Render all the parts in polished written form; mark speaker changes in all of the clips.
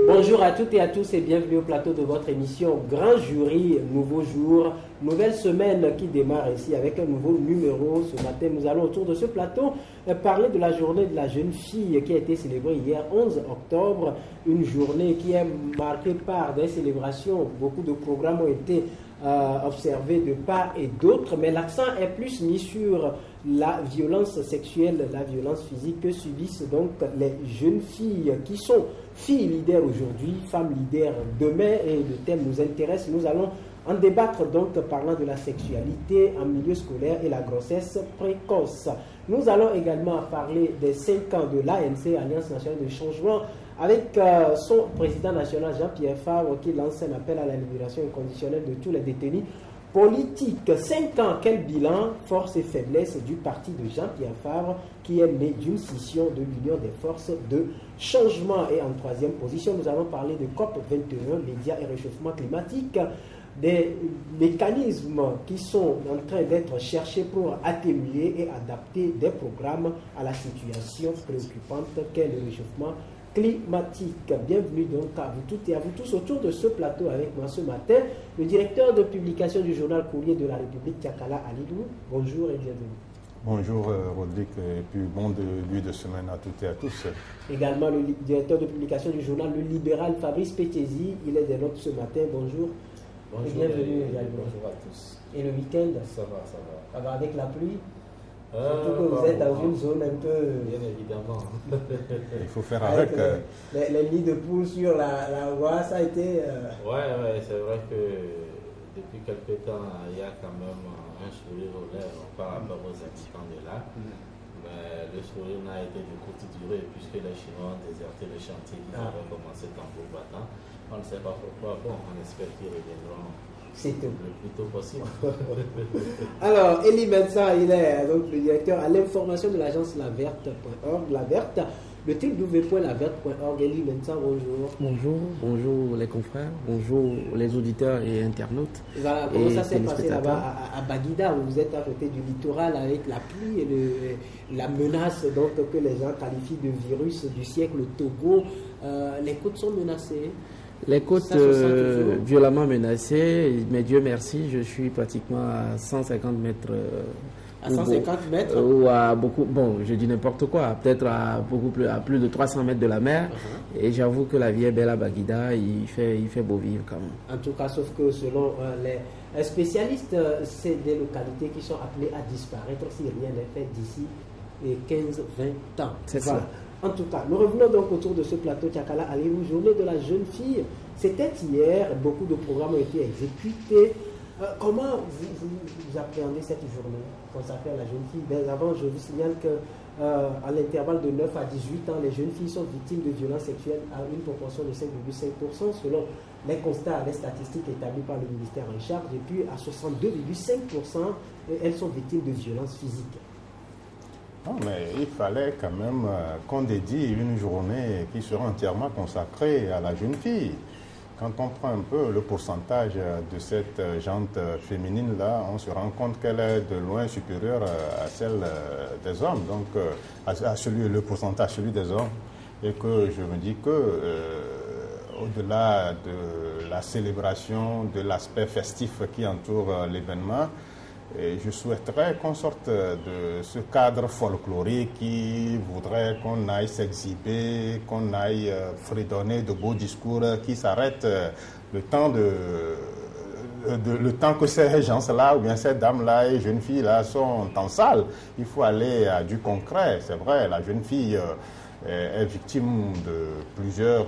Speaker 1: Bonjour à toutes et à tous et bienvenue au plateau de votre émission Grand Jury, nouveau jour, nouvelle semaine qui démarre ici avec un nouveau numéro. Ce matin, nous allons autour de ce plateau parler de la journée de la jeune fille qui a été célébrée hier 11 octobre, une journée qui est marquée par des célébrations. Beaucoup de programmes ont été observés de part et d'autre, mais l'accent est plus mis sur la violence sexuelle, la violence physique que subissent donc les jeunes filles qui sont filles leaders aujourd'hui, femmes leaders demain, et le thème nous intéresse. Nous allons en débattre donc parlant de la sexualité en milieu scolaire et la grossesse précoce. Nous allons également parler des 5 ans de l'ANC, Alliance nationale de changement, avec son président national Jean-Pierre Favre qui lance un appel à la libération inconditionnelle de tous les détenus politiques. 5 ans, quel bilan, force et faiblesse du parti de Jean-Pierre Favre qui est né d'une scission de l'Union des forces de changement. Et en troisième position, nous allons parler de COP21, médias et réchauffement climatique, des mécanismes qui sont en train d'être cherchés pour atténuer et adapter des programmes à la situation préoccupante qu'est le réchauffement climatique. Bienvenue donc à vous toutes et à vous tous autour de ce plateau avec moi ce matin, le directeur de publication du journal Courrier de la République, Tiakala Alidou. Bonjour et bienvenue.
Speaker 2: Bonjour Rodrigue et puis bon début de semaine à toutes et à tous.
Speaker 1: Également le directeur de publication du journal Le Libéral, Fabrice Pétiesi, il est des nôtres ce matin. Bonjour.
Speaker 3: Bonjour,
Speaker 1: et bienvenue également.
Speaker 3: Bonjour à tous.
Speaker 1: Et le week-end?
Speaker 3: Ça va, ça va.
Speaker 1: Ça va avec la pluie? Surtout que vous êtes dans une zone un peu...
Speaker 3: Bien évidemment.
Speaker 2: Il faut faire avec.
Speaker 1: Les nids de poules sur la voie, ça a été...
Speaker 3: Ouais, c'est vrai que depuis quelques temps, il y a quand même un sourire aux lèvres par rapport aux habitants de là. Mais le sourire n'a été de courte durée puisque les Chinois ont déserté le chantier qu'ils avaient commencé tambour battant. On ne sait pas pourquoi. Bon, on espère qu'ils reviendront.
Speaker 1: C'est tout.
Speaker 3: Le plus tôt possible.
Speaker 1: Alors, Elie Mensa, il est donc le directeur à l'information de l'agence laverte.org, La Verte, le www.laverte.org. Elie Mensa, bonjour.
Speaker 4: Bonjour les confrères, bonjour les auditeurs et internautes.
Speaker 1: Voilà, comment ça s'est passé là-bas à Baguida, où vous êtes à côté du littoral avec la pluie et la menace donc, que les gens qualifient de virus du siècle Togo. Les côtes sont menacées.
Speaker 4: Les côtes violemment menacées, mais Dieu merci, je suis pratiquement à 150 mètres.
Speaker 1: À 150 mètres
Speaker 4: ou à beaucoup, bon, je dis n'importe quoi, peut-être à plus de 300 mètres de la mer. Et j'avoue que la vie est belle à Baguida, il fait beau vivre quand même.
Speaker 1: En tout cas, sauf que selon les spécialistes, c'est des localités qui sont appelées à disparaître si rien n'est fait d'ici 15-20 ans.
Speaker 4: C'est ça.
Speaker 1: En tout cas, nous revenons donc autour de ce plateau Tiakala Alirou, journée de la jeune fille. C'était hier, beaucoup de programmes ont été exécutés. Comment vous appréhendez cette journée consacrée à la jeune fille? Ben, avant, je vous signale qu'à l'intervalle de 9 à 18 ans, les jeunes filles sont victimes de violences sexuelles à une proportion de 5,5% selon les constats, les statistiques établies par le ministère en charge. Et puis à 62,5%, elles sont victimes de violences physiques.
Speaker 2: Non, mais il fallait quand même qu'on dédie une journée qui sera entièrement consacrée à la jeune fille. Quand on prend un peu le pourcentage de cette gente féminine-là, on se rend compte qu'elle est de loin supérieure à celle des hommes, donc le pourcentage celui des hommes. Et que je me dis que au-delà de la célébration, de l'aspect festif qui entoure l'événement, et je souhaiterais qu'on sorte de ce cadre folklorique qui voudrait qu'on aille s'exhiber, qu'on aille fredonner de beaux discours qui s'arrêtent le temps que ces gens-là ou bien ces dames-là et jeunes filles-là sont en salle. Il faut aller à du concret. C'est vrai, la jeune fille est victime de plusieurs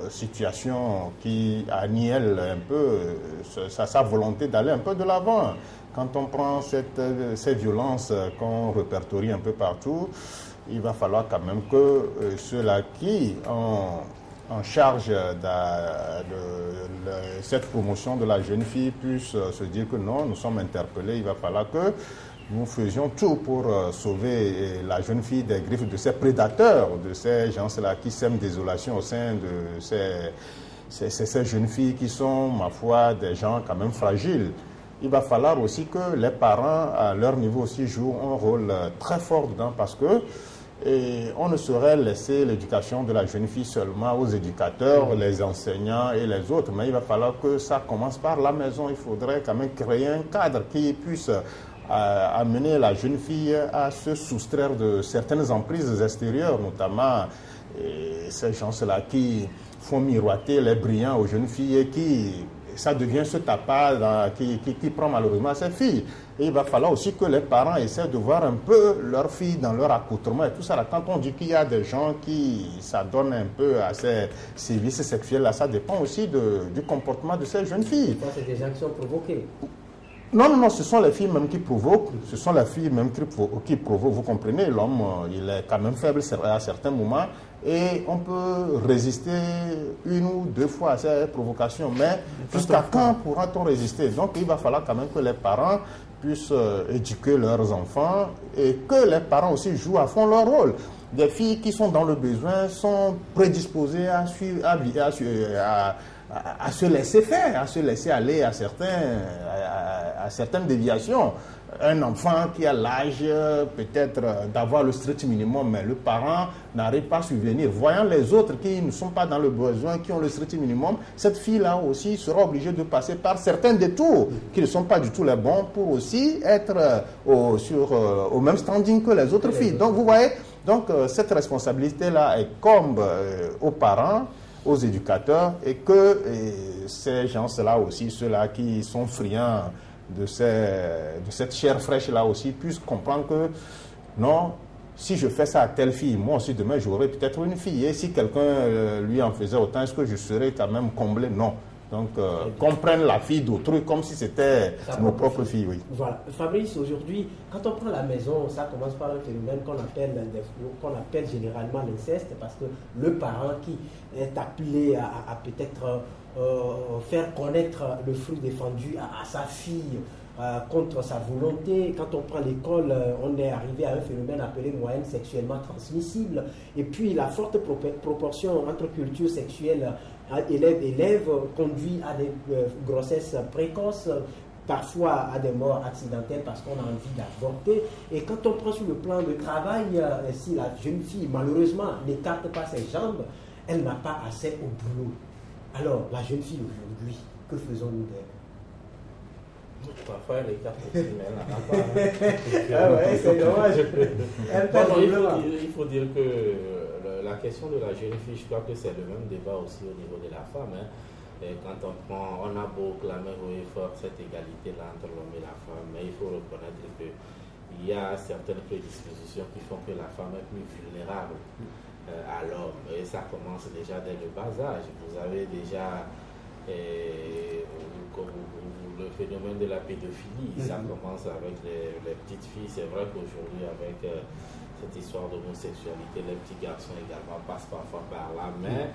Speaker 2: situations qui annihilent un peu sa volonté d'aller un peu de l'avant. Quand on prend ces violences qu'on répertorie un peu partout, il va falloir quand même que ceux-là qui ont en charge de cette promotion de la jeune fille puissent se dire que non, nous sommes interpellés, il va falloir que nous faisions tout pour sauver la jeune fille des griffes de ces prédateurs, de ces gens-là qui sèment désolation au sein de ces jeunes filles qui sont, ma foi, des gens quand même fragiles. Il va falloir aussi que les parents, à leur niveau aussi, jouent un rôle très fort dedans parce que Et on ne saurait laisser l'éducation de la jeune fille seulement aux éducateurs, les enseignants et les autres. Mais il va falloir que ça commence par la maison. Il faudrait quand même créer un cadre qui puisse amener la jeune fille à se soustraire de certaines emprises extérieures, notamment ces gens-là qui font miroiter les brillants aux jeunes filles et qui, ça devient ce tapas qui prend malheureusement ses filles. Et il va falloir aussi que les parents essaient de voir un peu leurs filles dans leur accoutrement et tout ça. Là, quand on dit qu'il y a des gens qui s'adonnent un peu à ces sévices sexuels-là, ça dépend aussi du comportement de ces jeunes filles.
Speaker 1: C'est des gens qui sont provoqués.
Speaker 2: Non, ce sont les filles même qui provoquent. Ce sont les filles même qui provoquent. Vous comprenez, l'homme, il est quand même faible à certains moments. Et on peut résister une ou deux fois à ces provocations. Mais jusqu'à quand pourra-t-on résister? Donc il va falloir quand même que les parents puissent éduquer leurs enfants et que les parents aussi jouent à fond leur rôle. Des filles qui sont dans le besoin sont prédisposées à se laisser faire, à se laisser aller à certaines déviations. Un enfant qui a l'âge peut-être d'avoir le strict minimum, mais le parent n'arrive pas à subvenir. Voyant les autres qui ne sont pas dans le besoin, qui ont le strict minimum, cette fille-là aussi sera obligée de passer par certains détours qui ne sont pas du tout les bons pour aussi être au même standing que les autres filles. Donc vous voyez, cette responsabilité-là incombe aux parents, aux éducateurs, et que ces gens-là aussi, ceux-là qui sont friands de cette chair fraîche-là aussi, puissent comprendre que non, si je fais ça à telle fille, moi aussi demain j'aurai peut-être une fille, et si quelqu'un lui en faisait autant, est-ce que je serais quand même comblé? Non. Donc, comprennent la fille d'autrui comme si c'était nos propres filles, oui.
Speaker 1: Voilà. Fabrice, aujourd'hui, quand on prend la maison, ça commence par un phénomène qu'on appelle généralement l'inceste, parce que le parent qui est appelé à peut-être faire connaître le fruit défendu à sa fille contre sa volonté. Quand on prend l'école, on est arrivé à un phénomène appelé moyenne sexuellement transmissible. Et puis, la forte proportion entre culture sexuelle élève conduit à des grossesses précoces, parfois à des morts accidentelles parce qu'on a envie d'avorter. Et quand on prend sur le plan de travail, si la jeune fille malheureusement n'écarte pas ses jambes, elle n'a pas assez au boulot. Alors, la jeune fille aujourd'hui, que faisons-nous d'elle?
Speaker 3: Parfois, elle écarte aussi, mais elle n'en a pas.
Speaker 1: Ah ouais, c'est dommage.
Speaker 3: Il faut dire que la question de la jeune fille, je crois que c'est le même débat aussi au niveau de la femme. Hein. Et quand on a beau clamer haut et fort cette égalité-là entre l'homme et la femme, mais il faut reconnaître qu'il y a certaines prédispositions qui font que la femme est plus vulnérable à l'homme. Et ça commence déjà dès le bas âge. Vous avez déjà le phénomène de la pédophilie. Ça commence avec les petites filles. C'est vrai qu'aujourd'hui, avec cette histoire d'homosexualité, les petits garçons également passent parfois par là. Mais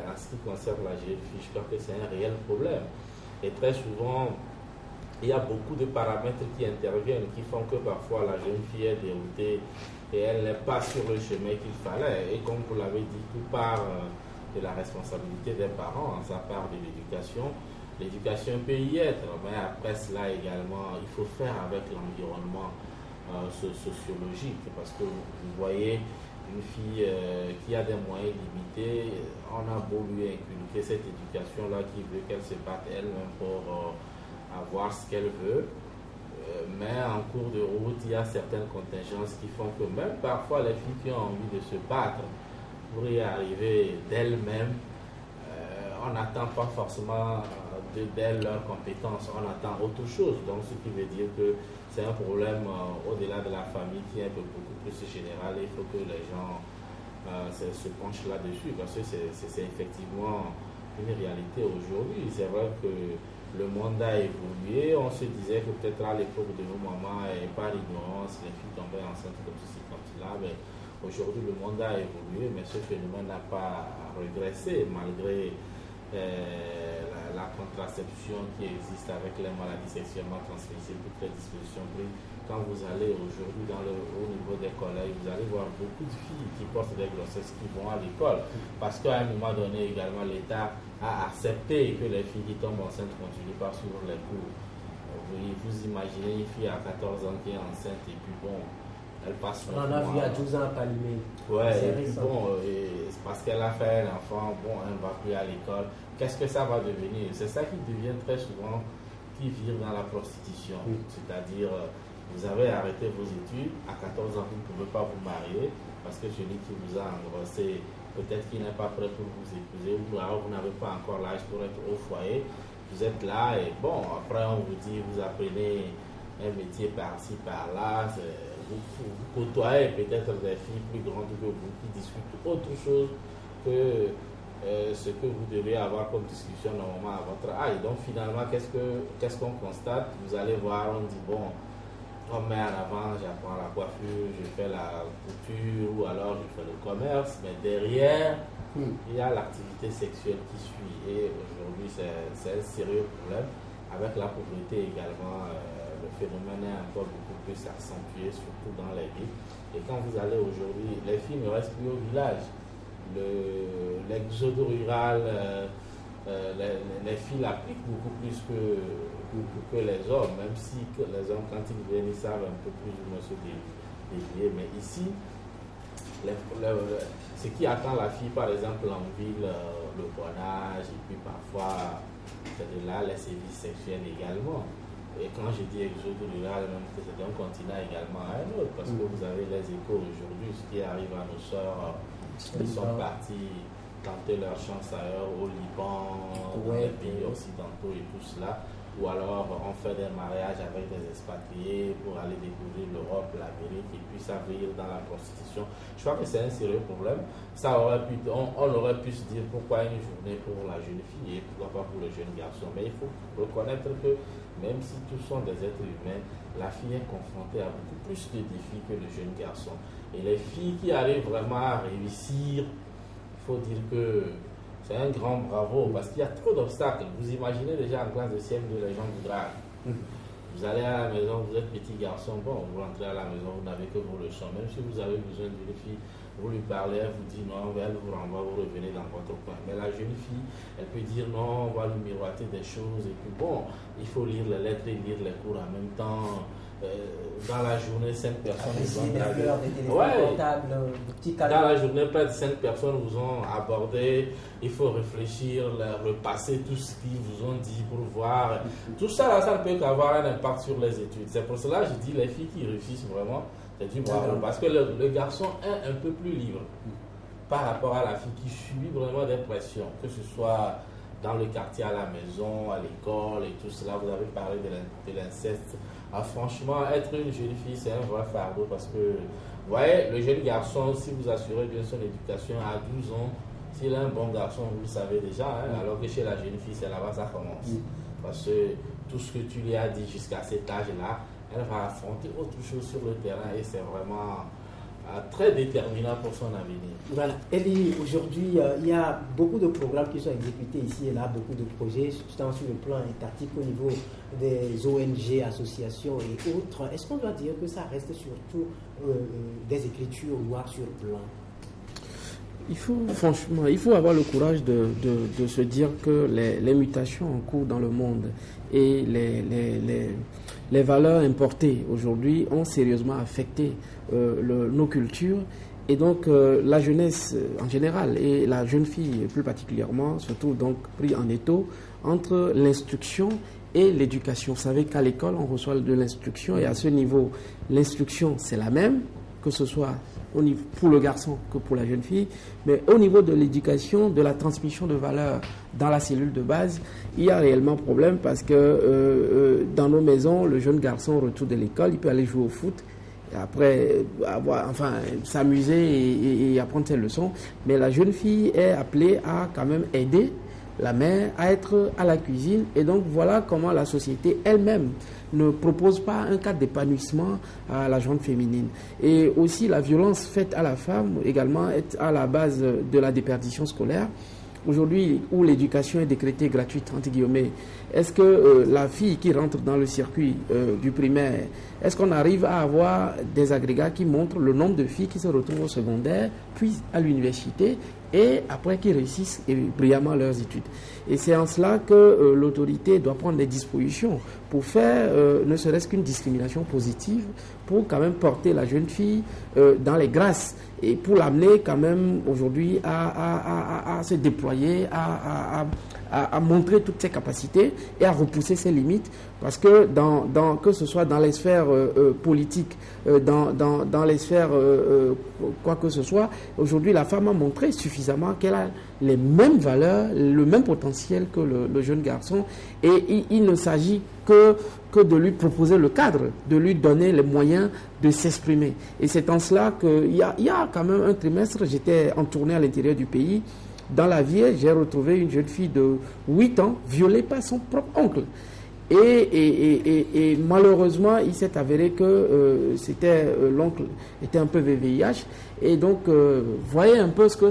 Speaker 3: en ce qui concerne la jeune fille, je crois que c'est un réel problème. Et très souvent, il y a beaucoup de paramètres qui interviennent, qui font que parfois la jeune fille est déroutée et elle n'est pas sur le chemin qu'il fallait. Et comme vous l'avez dit, tout part de la responsabilité des parents, ça part de l'éducation. L'éducation peut y être, mais après cela également, il faut faire avec l'environnement sociologique, parce que vous voyez une fille qui a des moyens limités, on a beau lui inculquer cette éducation-là qui veut qu'elle se batte elle-même pour avoir ce qu'elle veut, mais en cours de route, il y a certaines contingences qui font que même parfois les filles qui ont envie de se battre pour y arriver d'elles-mêmes, on n'attend pas forcément d'elles leurs compétences, on attend autre chose. Donc ce qui veut dire que c'est un problème au-delà de la famille qui est un peu beaucoup plus général. Il faut que les gens se penchent là-dessus, parce que c'est effectivement une réalité aujourd'hui. C'est vrai que le monde a évolué. On se disait que peut-être à l'époque de nos mamans, et par ignorance, les filles tombaient enceintes comme ceci, comme cela. Mais aujourd'hui, le monde a évolué, mais ce phénomène n'a pas régressé malgré la contraception qui existe avec les maladies sexuellement transmissibles, toutes les dispositions prises. Quand vous allez aujourd'hui au niveau des collèges, vous allez voir beaucoup de filles qui portent des grossesses qui vont à l'école, parce qu'à un moment donné également l'État a accepté que les filles qui tombent enceintes continuent par suivre les cours. Vous imaginez une fille à 14 ans qui est enceinte et puis bon, Elle passe.
Speaker 1: On en a vu à 12 ans à Palimé.
Speaker 3: Ouais, et puis bon, c'est parce qu'elle a fait un enfant, bon, elle ne va plus à l'école. Qu'est-ce que ça va devenir? C'est ça qui devient très souvent, qui vire dans la prostitution. C'est-à-dire, vous avez arrêté vos études, à 14 ans, vous ne pouvez pas vous marier, parce que celui qui vous a engrossé, peut-être qu'il n'est pas prêt pour vous épouser, ou alors vous n'avez pas encore l'âge pour être au foyer. Vous êtes là et bon, après on vous dit, vous apprenez un métier par-ci, par-là, vous côtoyez peut-être des filles plus grandes que vous qui discutent autre chose que ce que vous devez avoir comme discussion normalement à votre âge. Donc finalement, qu'est-ce qu'on constate? Vous allez voir, on dit, bon, on met en avant, j'apprends la coiffure, je fais la couture ou alors je fais le commerce, mais derrière, il y a l'activité sexuelle qui suit. Et aujourd'hui, c'est un sérieux problème. Avec la pauvreté également, le phénomène est encore beaucoup plus accentué, surtout dans les villes. Et quand vous allez aujourd'hui, les filles ne restent plus au village. L'exode rural, les filles l'appliquent beaucoup plus que les hommes, même si les hommes, quand ils viennent, ils savent un peu plus ou moins se dévier. Mais ici, ce qui attend la fille, par exemple, en ville, le bornage, et puis parfois, c'est de là les services sexuels également. Et quand je dis exode rural, c'est d'un continent également à un autre, parce que vous avez les échos aujourd'hui, ce qui arrive à nos sœurs, ils sont partis tenter leur chance ailleurs, au Liban, dans les pays occidentaux et tout cela. Ou alors on fait des mariages avec des expatriés pour aller découvrir l'Europe, l'Amérique, et puis ça vire dans la prostitution. Je crois que c'est un sérieux problème. On aurait pu se dire pourquoi une journée pour la jeune fille et pourquoi pas pour le jeune garçon. Mais il faut reconnaître que même si tous sont des êtres humains, la fille est confrontée à beaucoup plus de défis que le jeune garçon. Et les filles qui arrivent vraiment à réussir, il faut dire que c'est un grand bravo, parce qu'il y a trop d'obstacles. Vous imaginez déjà en classe de CM2, les gens vous draguent. Vous allez à la maison, vous êtes petit garçon, bon, vous rentrez à la maison, vous n'avez que vos leçons. Même si vous avez besoin d'une fille, vous lui parlez, elle vous dit non, elle vous renvoie, vous revenez dans votre coin. Mais la jeune fille, elle peut dire non, on va lui miroiter des choses. Et puis bon, il faut lire les lettres et lire les cours en même temps. Dans la journée, 5 personnes vous ont dragué. Dans la journée, près de 5 personnes vous ont abordé. Il faut réfléchir, repasser tout ce qu'ils vous ont dit pour voir. Tout ça, là, ça ne peut qu'avoir un impact sur les études. C'est pour cela que je dis les filles qui réussissent vraiment, c'est du bravo. Parce que le garçon est un peu plus libre par rapport à la fille qui subit vraiment des pressions, que ce soit dans le quartier, à la maison, à l'école et tout cela. Vous avez parlé de l'inceste. Ah, franchement, être une jeune fille, c'est un vrai fardeau parce que, vous voyez, le jeune garçon, si vous assurez bien son éducation à 12 ans, s'il est un bon garçon, vous le savez déjà, hein, alors que chez la jeune fille, c'est là-bas ça commence. Parce que tout ce que tu lui as dit jusqu'à cet âge-là, elle va affronter autre chose sur le terrain et c'est vraiment très déterminant pour son avenir.
Speaker 1: Voilà. Elie, aujourd'hui, il y a beaucoup de programmes qui sont exécutés ici et là, beaucoup de projets, tant sur le plan étatique au niveau des ONG, associations et autres. Est-ce qu'on doit dire que ça reste surtout des écritures noires sur blanc?
Speaker 4: Franchement, il faut avoir le courage de se dire que les mutations en cours dans le monde et les valeurs importées aujourd'hui ont sérieusement affecté nos cultures. Et donc, la jeunesse en général et la jeune fille plus particulièrement se trouve donc pris en étau entre l'instruction et l'éducation. Vous savez qu'à l'école, on reçoit de l'instruction et à ce niveau, l'instruction, c'est la même, que ce soit pour le garçon que pour la jeune fille, mais au niveau de l'éducation, de la transmission de valeurs dans la cellule de base, il y a réellement problème parce que dans nos maisons, le jeune garçon retourne de l'école, il peut aller jouer au foot, et après s'amuser et apprendre ses leçons, mais la jeune fille est appelée à quand même aider la mère à être à la cuisine, et donc voilà comment la société elle-même ne propose pas un cadre d'épanouissement à la gente féminine. Et aussi la violence faite à la femme également est à la base de la déperdition scolaire. Aujourd'hui, où l'éducation est décrétée gratuite, entre guillemets, est-ce que la fille qui rentre dans le circuit du primaire, est-ce qu'on arrive à avoir des agrégats qui montrent le nombre de filles qui se retrouvent au secondaire, puis à l'université, et après qu'ils réussissent brillamment leurs études. Et c'est en cela que l'autorité doit prendre des dispositions pour faire ne serait-ce qu'une discrimination positive, pour quand même porter la jeune fille dans les grâces et pour l'amener quand même aujourd'hui à se déployer, à montrer toutes ses capacités et à repousser ses limites, parce que que ce soit dans les sphères politiques, dans les sphères quoi que ce soit, aujourd'hui la femme a montré suffisamment qu'elle a les mêmes valeurs, le même potentiel que le jeune garçon, et il ne s'agit que de lui proposer le cadre, de lui donner les moyens de s'exprimer. Et c'est en cela qu'il y a quand même un trimestre, j'étais en tournée à l'intérieur du pays. Dans la Vienne, j'ai retrouvé une jeune fille de 8 ans violée par son propre oncle. Et malheureusement, il s'est avéré que l'oncle était un peu VIH. Et donc, voyez un peu ce que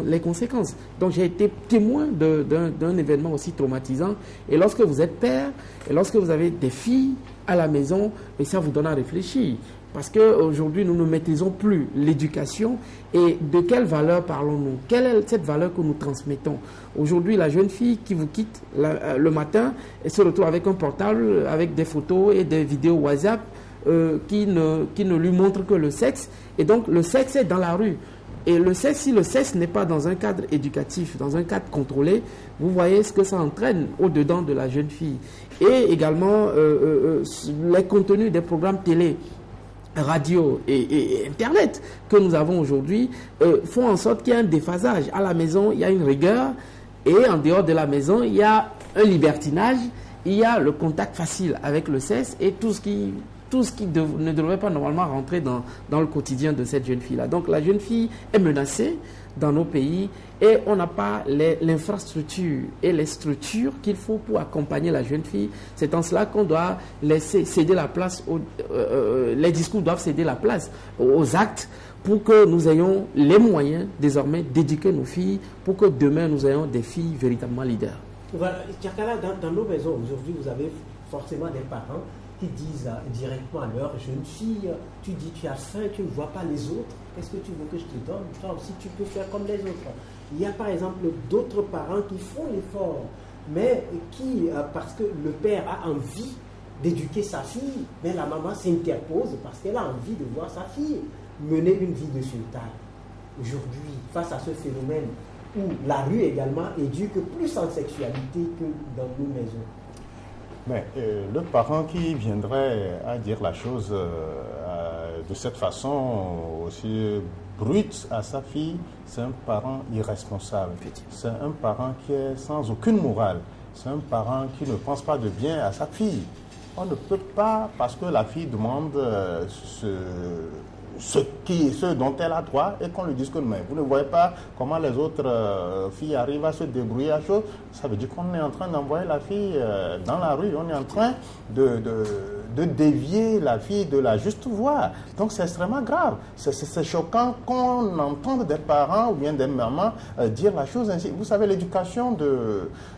Speaker 4: les conséquences. Donc, j'ai été témoin d'un événement aussi traumatisant. Et lorsque vous êtes père, et lorsque vous avez des filles à la maison, et ça vous donne à réfléchir. Parce qu'aujourd'hui, nous ne maîtrisons plus l'éducation. Et de quelle valeur parlons-nous? Quelle est cette valeur que nous transmettons? Aujourd'hui, la jeune fille qui vous quitte le matin et se retrouve avec un portable, avec des photos et des vidéos WhatsApp qui ne lui montrent que le sexe. Et donc, le sexe est dans la rue. Et si le sexe n'est pas dans un cadre éducatif, dans un cadre contrôlé, vous voyez ce que ça entraîne au-dedans de la jeune fille. Et également, les contenus des programmes télé, radio et Internet que nous avons aujourd'hui font en sorte qu'il y a un déphasage. À la maison, il y a une rigueur, et en dehors de la maison, il y a un libertinage, il y a le contact facile avec le sexe et tout ce qui ne devrait pas normalement rentrer dans le quotidien de cette jeune fille-là. Donc la jeune fille est menacée dans nos pays et on n'a pas l'infrastructure et les structures qu'il faut pour accompagner la jeune fille. C'est en cela qu'on doit laisser céder la place, les discours doivent céder la place aux actes pour que nous ayons les moyens désormais d'éduquer nos filles, pour que demain nous ayons des filles véritablement leaders.
Speaker 1: Voilà, Tchakala, dans nos maisons aujourd'hui, vous avez forcément des parents qui disent directement à leur jeune fille, tu dis tu as faim, tu ne vois pas les autres, qu'est-ce que tu veux que je te donne? Toi aussi tu peux faire comme les autres. Il y a par exemple d'autres parents qui font l'effort, mais qui, parce que le père a envie d'éduquer sa fille, mais la maman s'interpose parce qu'elle a envie de voir sa fille mener une vie de sultane. Aujourd'hui, face à ce phénomène où la rue également éduque plus en sexualité que dans nos maisons.
Speaker 2: Mais le parent qui viendrait à dire la chose de cette façon aussi brute à sa fille, c'est un parent irresponsable. C'est un parent qui est sans aucune morale. C'est un parent qui ne pense pas de bien à sa fille. On ne peut pas, parce que la fille demande ce dont elle a droit et qu'on lui dise que mais vous ne voyez pas comment les autres filles arrivent à se débrouiller à chaud. Ça veut dire qu'on est en train d'envoyer la fille dans la rue, on est en train de dévier la fille de la juste voie. Donc c'est extrêmement grave. C'est choquant qu'on entende des parents ou bien des mamans dire la chose ainsi. Vous savez, l'éducation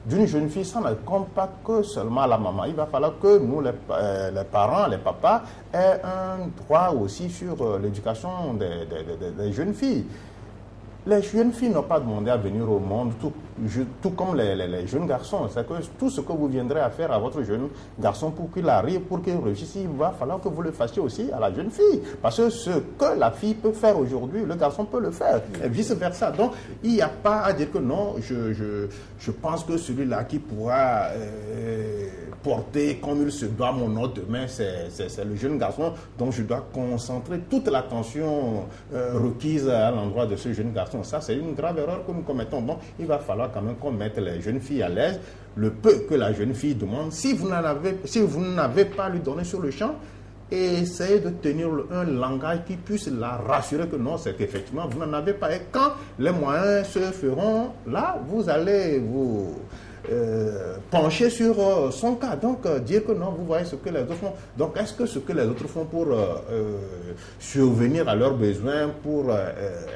Speaker 2: d'une jeune fille, ça ne compte pas que seulement à la maman. Il va falloir que nous, les parents, les papas, aient un droit aussi sur l'éducation des jeunes filles. Les jeunes filles n'ont pas demandé à venir au monde, tout comme les jeunes garçons. C'est que tout ce que vous viendrez à faire à votre jeune garçon pour qu'il arrive, pour qu'il réussisse, il va falloir que vous le fassiez aussi à la jeune fille. Parce que ce que la fille peut faire aujourd'hui, le garçon peut le faire, et vice-versa. Donc, il n'y a pas à dire que non, je pense que celui-là qui pourra porter comme il se doit mon nom demain, c'est le jeune garçon, donc je dois concentrer toute l'attention requise à l'endroit de ce jeune garçon. Ça, c'est une grave erreur que nous commettons. Donc, il va falloir quand même qu'on mette les jeunes filles à l'aise. Le peu que la jeune fille demande, si vous n'avez pas à lui donner sur le champ, essayez de tenir un langage qui puisse la rassurer que non, c'est qu'effectivement, vous n'en avez pas. Et quand les moyens se feront, là, vous allez vous pencher sur son cas. Donc, dire que non, vous voyez ce que les autres font. Donc, est-ce que ce que les autres font pour survenir à leurs besoins, pour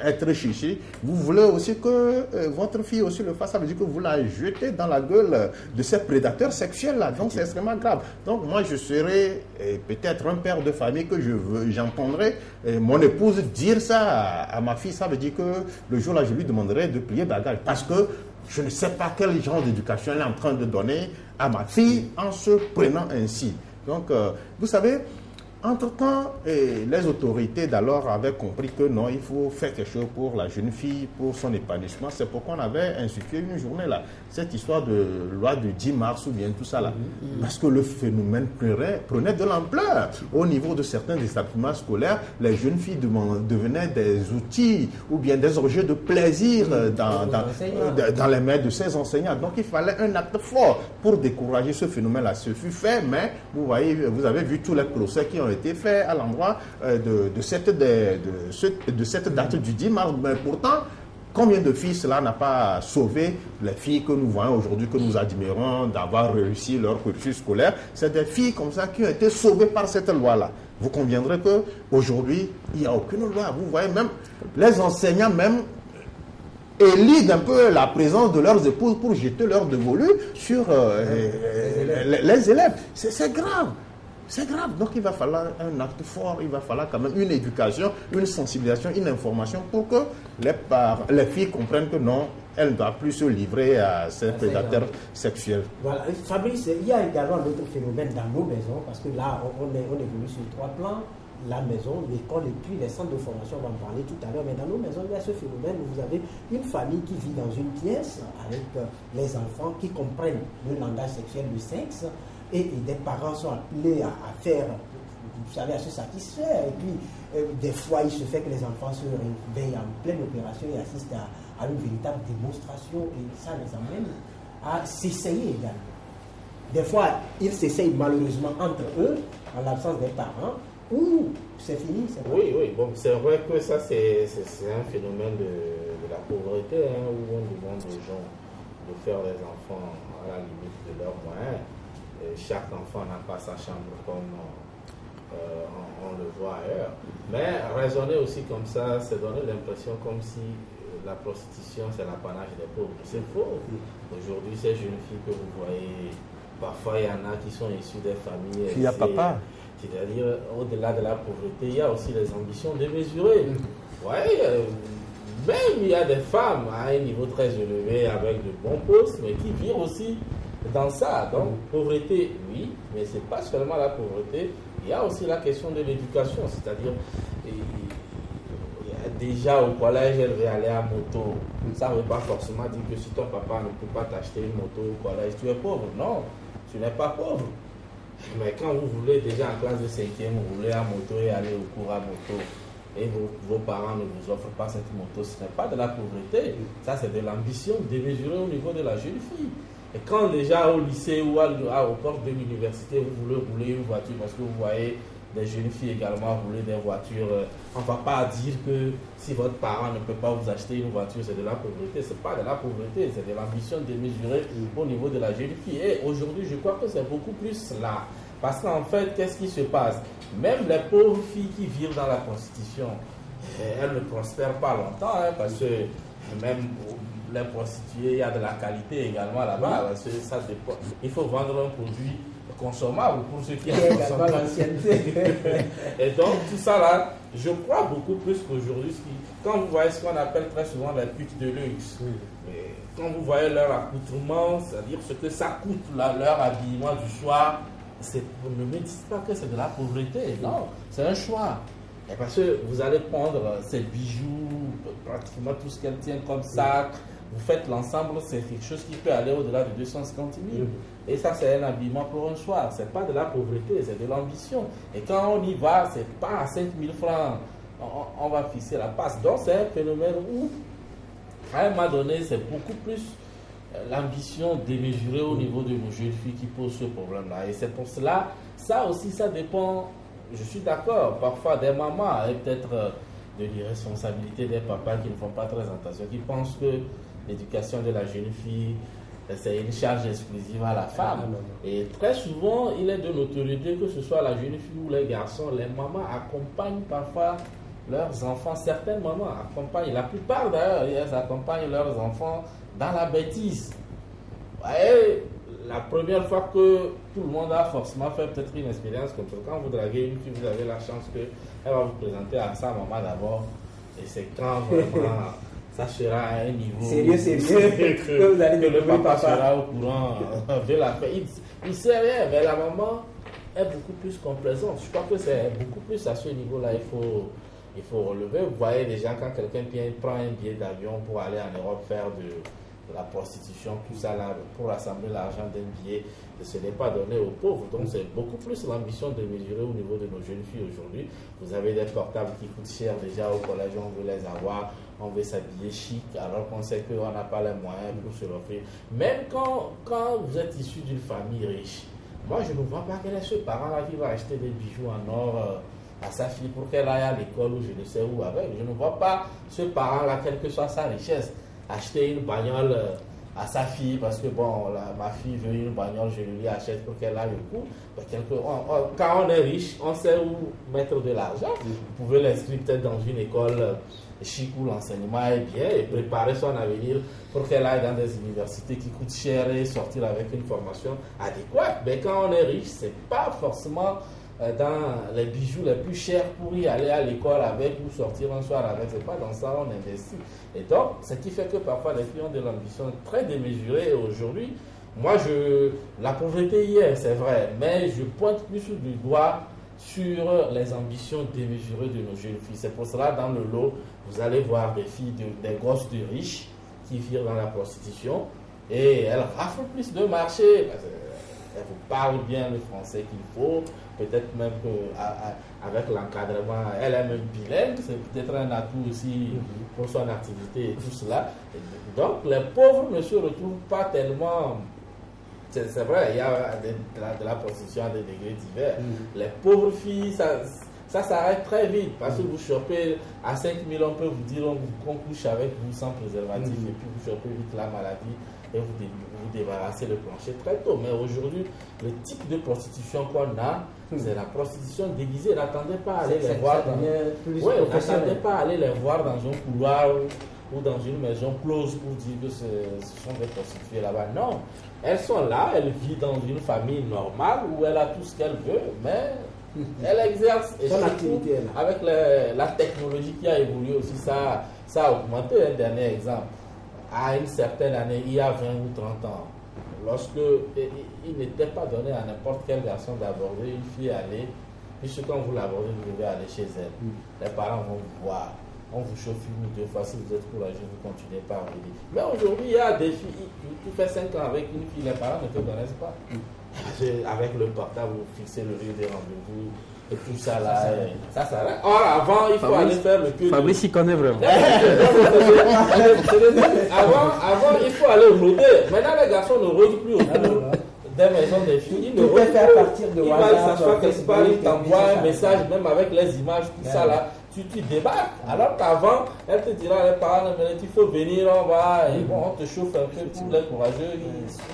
Speaker 2: être chichi, vous voulez aussi que votre fille aussi le fasse? Ça veut dire que vous la jetez dans la gueule de ces prédateurs sexuels-là. Donc, c'est extrêmement grave. Donc, moi, je serais peut-être un père de famille que j'entendrai mon épouse dire ça à ma fille. Ça veut dire que le jour-là, je lui demanderai de plier bagage. Parce que je ne sais pas quel genre d'éducation elle est en train de donner à ma fille en se prenant ainsi. Donc, vous savez, entre-temps, les autorités d'alors avaient compris que non, il faut faire quelque chose pour la jeune fille, pour son épanouissement. C'est pourquoi on avait institué une journée là. Cette histoire de loi du 10 mars ou bien tout ça là. Parce que le phénomène prenait de l'ampleur. Au niveau de certains établissements scolaires, les jeunes filles devenaient des outils ou bien des objets de plaisir dans les mains de ces enseignants. Donc il fallait un acte fort pour décourager ce phénomène-là. Ce fut fait, mais vous voyez, vous avez vu tous les procès qui ont été faits à l'endroit de cette date du 10 mars. Mais pourtant, combien de filles cela n'a pas sauvé les filles que nous voyons aujourd'hui, que nous admirons d'avoir réussi leur cursus scolaire? C'est des filles comme ça qui ont été sauvées par cette loi-là. Vous conviendrez qu'aujourd'hui, il n'y a aucune loi. Vous voyez, même les enseignants même élident un peu la présence de leurs épouses pour jeter leur dévolu sur les élèves. C'est grave. C'est grave. Donc il va falloir un acte fort, il va falloir quand même une éducation, une sensibilisation, une information pour que les filles comprennent que non, elles ne doivent plus se livrer à ces prédateurs sexuels.
Speaker 1: Voilà. Fabrice, il y a également d'autres phénomènes dans nos maisons, parce que là, on évolue sur 3 plans. La maison, l'école et puis les centres de formation, on va en parler tout à l'heure. Mais dans nos maisons, il y a ce phénomène où vous avez une famille qui vit dans une pièce avec les enfants qui comprennent le langage sexuel du sexe. Et des parents sont appelés à faire, vous savez, à se satisfaire. Et puis, des fois, il se fait que les enfants se réveillent en pleine opération et assistent à une véritable démonstration. Et ça les amène à s'essayer également. Des fois, ils s'essayent malheureusement entre eux, en l'absence des parents, ou c'est fini.
Speaker 3: Oui, bon, c'est vrai que ça, c'est un phénomène de la pauvreté, où on demande aux gens de faire des enfants à la limite de leurs moyens. Chaque enfant n'a pas sa chambre comme on le voit ailleurs. Mais raisonner aussi comme ça, c'est donner l'impression comme si la prostitution c'est l'apanage des pauvres. C'est faux. Aujourd'hui, ces jeunes filles que vous voyez, parfois il y en a qui sont issues des familles.
Speaker 2: Il y a papa.
Speaker 3: C'est-à-dire, au-delà de la pauvreté, il y a aussi les ambitions démesurées. Même il y a des femmes à un niveau très élevé avec de bons postes, mais qui vivent aussi dans ça. Donc, pauvreté, oui, mais ce n'est pas seulement la pauvreté, il y a aussi la question de l'éducation, c'est-à-dire, déjà au collège, elle veut aller à moto. Ça ne veut pas forcément dire que si ton papa ne peut pas t'acheter une moto au collège, tu es pauvre. Non, tu n'es pas pauvre. Mais quand vous voulez, déjà en classe de 5e, vous voulez à moto et aller au cours à moto, et vos parents ne vous offrent pas cette moto, ce n'est pas de la pauvreté. Ça, c'est de l'ambition démesurée au niveau de la jeune fille. Et quand déjà au lycée ou au poste de l'université, vous voulez rouler une voiture parce que vous voyez des jeunes filles également rouler des voitures, on ne va pas dire que si votre parent ne peut pas vous acheter une voiture, c'est de la pauvreté. Ce n'est pas de la pauvreté, c'est de l'ambition démesurée au niveau de la jeune fille. Et aujourd'hui, je crois que c'est beaucoup plus là. Parce qu'en fait, qu'est-ce qui se passe? Même les pauvres filles qui vivent dans la prostitution, elles ne prospèrent pas longtemps, parce que même les prostituées, il y a de la qualité également là-bas, parce que ça dépend. Il faut vendre un produit consommable pour ceux qui en consomment. Et donc, tout ça là, je crois beaucoup plus qu'aujourd'hui, quand vous voyez ce qu'on appelle très souvent les putes de luxe, quand vous voyez leur accoutrement, c'est-à-dire ce que ça coûte leur habillement du soir, ne me dites pas que c'est de la pauvreté, non, c'est un choix. Et parce que vous allez prendre ces bijoux, pratiquement tout ce qu'elle tient comme sac, vous faites l'ensemble, c'est quelque chose qui peut aller au-delà de 250 000. Et ça, c'est un habillement pour un soir. Ce n'est pas de la pauvreté, c'est de l'ambition. Et quand on y va, ce n'est pas à 5 000 francs, on va fixer la passe. Donc, c'est un phénomène où, à un moment donné, c'est beaucoup plus l'ambition démesurée au niveau de nos jeunes filles qui pose ce problème-là. Et c'est pour cela, ça aussi, ça dépend, je suis d'accord, parfois des mamans, et peut-être de l'irresponsabilité des papas qui ne font pas très attention, qui pensent que l'éducation de la jeune fille c'est une charge exclusive à la femme. Et très souvent, il est de notoriété que ce soit la jeune fille ou les garçons, les mamans accompagnent parfois leurs enfants. Certaines mamans accompagnent, la plupart d'ailleurs, elles accompagnent leurs enfants dans la bêtise. Vous voyez, la première fois que tout le monde a forcément fait peut-être une expérience comme ça, quand vous draguez une fille, vous avez la chance qu'elle va vous présenter à sa maman d'abord. Et c'est quand vraiment ça sera à un niveau
Speaker 1: sérieux que vous allez
Speaker 3: que le papa sera au courant de la fête. Il ne sait rien, mais la maman est beaucoup plus complaisante. Je crois que c'est beaucoup plus à ce niveau-là il faut relever. Vous voyez déjà quand quelqu'un prend un billet d'avion pour aller en Europe faire de la prostitution, tout ça là, pour rassembler l'argent d'un billet, ce n'est pas donné aux pauvres. Donc c'est beaucoup plus l'ambition de mesurer au niveau de nos jeunes filles aujourd'hui. Vous avez des portables qui coûtent cher déjà au collège, on veut les avoir, on veut s'habiller chic, alors qu'on sait qu'on n'a pas les moyens pour se l'offrir. Même quand vous êtes issu d'une famille riche, moi je ne vois pas quel est ce parent-là qui va acheter des bijoux en or à sa fille pour qu'elle aille à l'école ou je ne sais où avec. Je ne vois pas ce parent-là, quelle que soit sa richesse, acheter une bagnole à sa fille parce que bon, ma fille veut une bagnole, je lui achète pour qu'elle aille au coup. Quand on est riche, on sait où mettre de l'argent. Vous pouvez l'inscrire peut-être dans une école chic où l'enseignement est bien et préparer son avenir pour qu'elle aille dans des universités qui coûtent cher et sortir avec une formation adéquate. Mais quand on est riche, c'est pas forcément dans les bijoux les plus chers pour y aller à l'école avec ou sortir un soir avec. C'est pas dans ça on investit. Et donc, ce qui fait que parfois les filles ont de l'ambition très démesurée. Aujourd'hui, moi, la pauvreté y est, c'est vrai, mais je pointe plus du doigt sur les ambitions démesurées de nos jeunes filles. C'est pour cela, dans le lot, vous allez voir des filles, des gosses de riches qui virent dans la prostitution et elles raflent plus de marché. Elle vous parle bien le français qu'il faut, peut-être même qu'avec l'encadrement, elle est même bilingue, c'est peut-être un atout aussi pour son activité et tout cela. Et donc les pauvres ne se retrouvent pas tellement, c'est vrai, il y a de la prostitution à des degrés divers. Les pauvres filles, ça s'arrête très vite parce que vous chopez à 5 000, on peut vous dire qu'on couche avec vous sans préservatif et puis vous chopez vite la maladie et vous débarrassez le plancher très tôt. Mais aujourd'hui, le type de prostitution qu'on a, c'est la prostitution déguisée. N'attendez pas à aller les voir n'attendez pas à aller les voir dans un couloir ou dans une maison close pour dire que ce sont des prostituées là-bas. Non, elles sont là, elles vivent dans une famille normale où elle a tout ce qu'elle veut, mais elle exerce. Et
Speaker 1: son activité est là.
Speaker 3: Avec la technologie qui a évolué aussi, ça a augmenté. Un dernier exemple. À une certaine année, il y a 20 ou 30 ans, lorsque il n'était pas donné à n'importe quel garçon d'aborder une fille aller, puisque quand vous l'abordez, vous devez aller chez elle. Les parents vont vous voir, on vous chauffe une ou deux fois, si vous êtes courageux, vous continuez pas à venir. Mais aujourd'hui, il y a des filles, tu fais 5 ans avec une fille, les parents ne te connaissent pas. Avec le portable, vous fixez le lieu des rendez-vous. Et tout ça là, ça s'arrête. Or, avant, il faut aller faire le cul.
Speaker 4: Fabrice, il connaît vraiment.
Speaker 3: Avant, il faut aller rôder. Maintenant, les garçons ne rôdent plus autour des maisons des filles. Ils ne rôdent
Speaker 1: faire partir de
Speaker 3: WhatsApp. Ils vont s'asseoir quelque part, ils t'envoient un message, même avec les images, tout ça là. Tu débarques. Alors qu'avant, elle te dira, les parents, il faut venir, on va, et bon, on te chauffe un peu pour les courageux,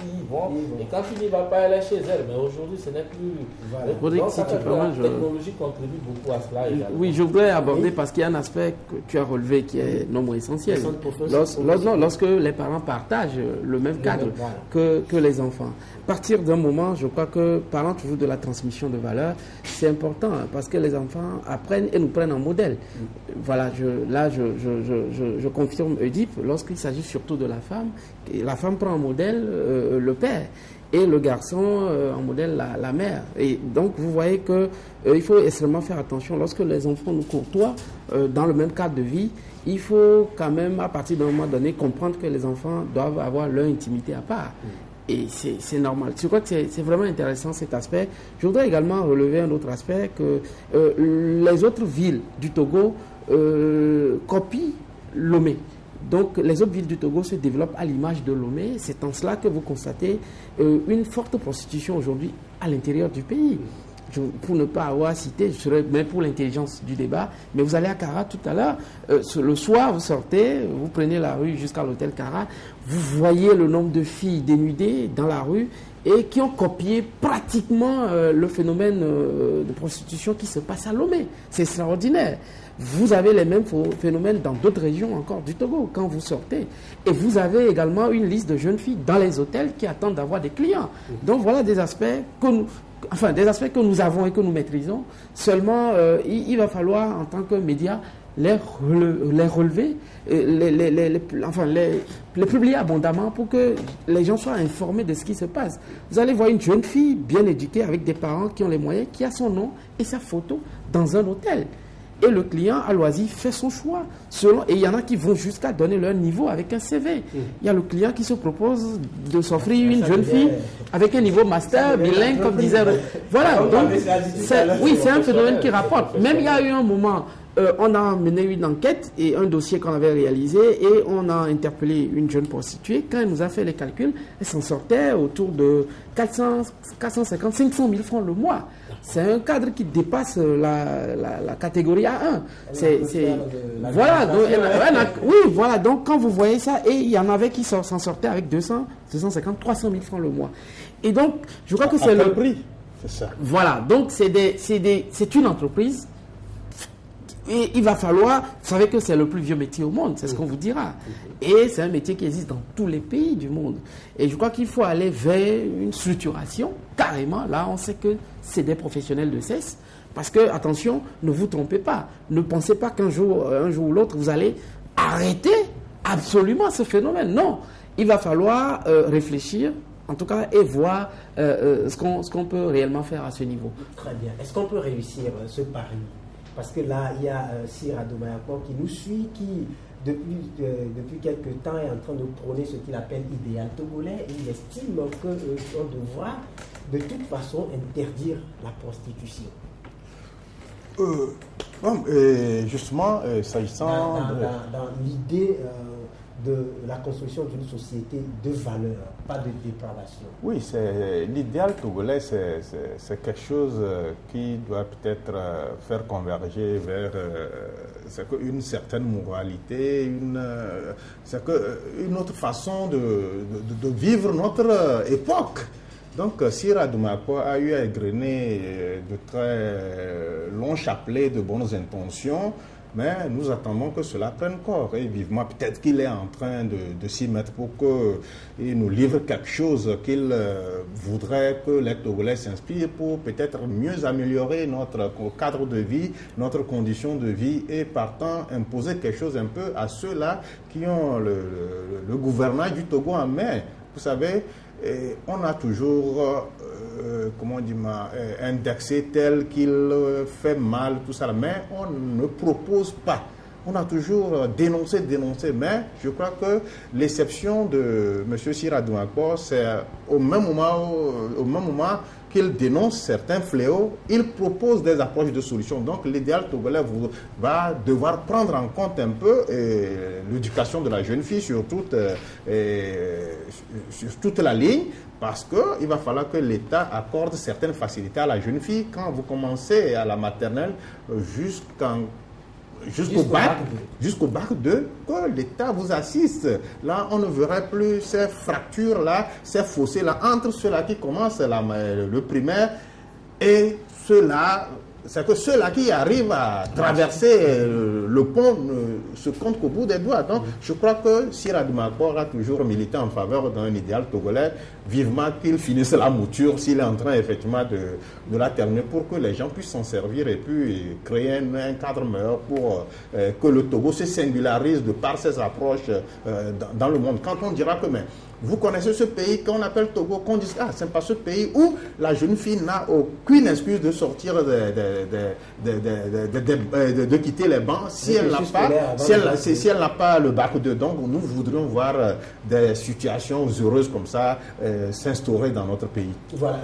Speaker 3: ils vont. Et quand tu n'y vas pas, elle est chez elle. Mais aujourd'hui, ce n'est plus.
Speaker 1: Voilà.
Speaker 3: Donc, ça fait que la technologie contribue beaucoup à cela également.
Speaker 4: Oui, je voudrais aborder parce qu'il y a un aspect que tu as relevé qui est non moins essentiel. Lorsque les parents partagent le même cadre que les enfants, à partir d'un moment, je crois que parlant toujours de la transmission de valeurs, c'est important parce que les enfants apprennent et nous prennent en modèle. Voilà, je confirme Oedipe, lorsqu'il s'agit surtout de la femme prend en modèle le père et le garçon en modèle la mère. Et donc vous voyez qu'il faut extrêmement faire attention lorsque les enfants nous côtoient dans le même cadre de vie. Il faut quand même à partir d'un moment donné comprendre que les enfants doivent avoir leur intimité à part. Et c'est normal. Je crois que c'est vraiment intéressant cet aspect. Je voudrais également relever un autre aspect, que les autres villes du Togo copient Lomé. Donc les autres villes du Togo se développent à l'image de Lomé. C'est en cela que vous constatez une forte prostitution aujourd'hui à l'intérieur du pays. pour ne pas avoir cité, je serais même pour l'intelligence du débat, mais vous allez à Kara tout à l'heure, le soir vous sortez, vous prenez la rue jusqu'à l'hôtel Kara, vous voyez le nombre de filles dénudées dans la rue et qui ont copié pratiquement le phénomène de prostitution qui se passe à Lomé. C'est extraordinaire. Vous avez les mêmes phénomènes dans d'autres régions encore du Togo quand vous sortez. Et vous avez également une liste de jeunes filles dans les hôtels qui attendent d'avoir des clients. Donc voilà des aspects que nous avons et que nous maîtrisons. Seulement, il va falloir en tant que média les relever, les publier abondamment pour que les gens soient informés de ce qui se passe. Vous allez voir une jeune fille bien éduquée avec des parents qui ont les moyens, qui a son nom et sa photo dans un hôtel. Et le client, à loisir, fait son choix. Et il y en a qui vont jusqu'à donner leur niveau avec un CV. Il y a le client qui se propose de s'offrir une jeune fille avec un niveau master, bilingue, comme disait... Voilà, donc, c'est un phénomène qui rapporte. Même il y a eu un moment... on a mené une enquête et un dossier qu'on avait réalisé et on a interpellé une jeune prostituée. Quand elle nous a fait les calculs, elle s'en sortait autour de 450, 500 000 francs le mois. C'est un cadre qui dépasse la catégorie A1. Voilà, donc, oui, voilà. Donc quand vous voyez ça, et il y en avait qui s'en sortaient avec 200, 250, 300 000 francs le mois. Et donc, je crois que c'est le
Speaker 2: prix. C'est ça.
Speaker 4: Voilà, donc c'est une entreprise. Et il va falloir, vous savez que c'est le plus vieux métier au monde, c'est ce qu'on vous dira. Et c'est un métier qui existe dans tous les pays du monde. Et je crois qu'il faut aller vers une structuration, carrément. Là, on sait que c'est des professionnels de sexe. Parce que, attention, ne vous trompez pas. Ne pensez pas qu'un jour ou l'autre, vous allez arrêter absolument ce phénomène. Non, il va falloir réfléchir, en tout cas, et voir ce qu'on peut réellement faire à ce niveau.
Speaker 1: Très bien. Est-ce qu'on peut réussir ce pari ? Parce que là, il y a Sir Adomayakor qui nous suit, qui, depuis quelques temps, est en train de prôner ce qu'il appelle l'idéal togolais. Et il estime qu'on devra, de toute façon, interdire la prostitution.
Speaker 2: Justement, s'agissant
Speaker 1: dans l'idée de la construction d'une société de valeur, pas de dépravation.
Speaker 2: Oui, l'idéal togolais, c'est quelque chose qui doit peut-être faire converger vers une certaine moralité, une autre façon de vivre notre époque. Donc, Sir Adomayakor a eu à égrener de très longs chapelets de bonnes intentions, mais nous attendons que cela prenne corps. Et vivement, peut-être qu'il est en train de s'y mettre pour qu'il nous livre quelque chose qu'il voudrait que les Togolais s'inspirent pour peut-être mieux améliorer notre cadre de vie, notre condition de vie, et partant imposer quelque chose un peu à ceux-là qui ont le gouvernement du Togo en main. Vous savez, on a toujours, indexé tel qu'il fait mal, tout ça, mais on ne propose pas. On a toujours dénoncé, mais je crois que l'exception de M. Sir Adomayakor, c'est au même moment qu'il dénonce certains fléaux, il propose des approches de solutions. Donc l'idéal togolais va devoir prendre en compte un peu l'éducation de la jeune fille sur toute la ligne, parce qu'il va falloir que l'État accorde certaines facilités à la jeune fille quand vous commencez à la maternelle jusqu'au bac 2, que l'État vous assiste. Là, on ne verrait plus ces fractures-là, ces fossés-là, entre ceux-là qui commencent le primaire et ceux-là. C'est que ceux-là qui arrivent à traverser le pont se comptent qu'au bout des doigts. Donc, je crois que Sir Adomayakor a toujours milité en faveur d'un idéal togolais, vivement qu'il finisse la mouture, s'il est en train effectivement de la terminer, pour que les gens puissent s'en servir et puis créer un cadre meilleur pour que le Togo se singularise de par ses approches dans le monde. Quand on dira que vous connaissez ce pays qu'on appelle Togo, qu'on dit c'est pas ce pays où la jeune fille n'a aucune excuse de sortir de quitter les bancs si elle n'a pas le bac 2. Donc nous voudrions voir des situations heureuses comme ça s'instaurer dans notre pays.
Speaker 1: Voilà.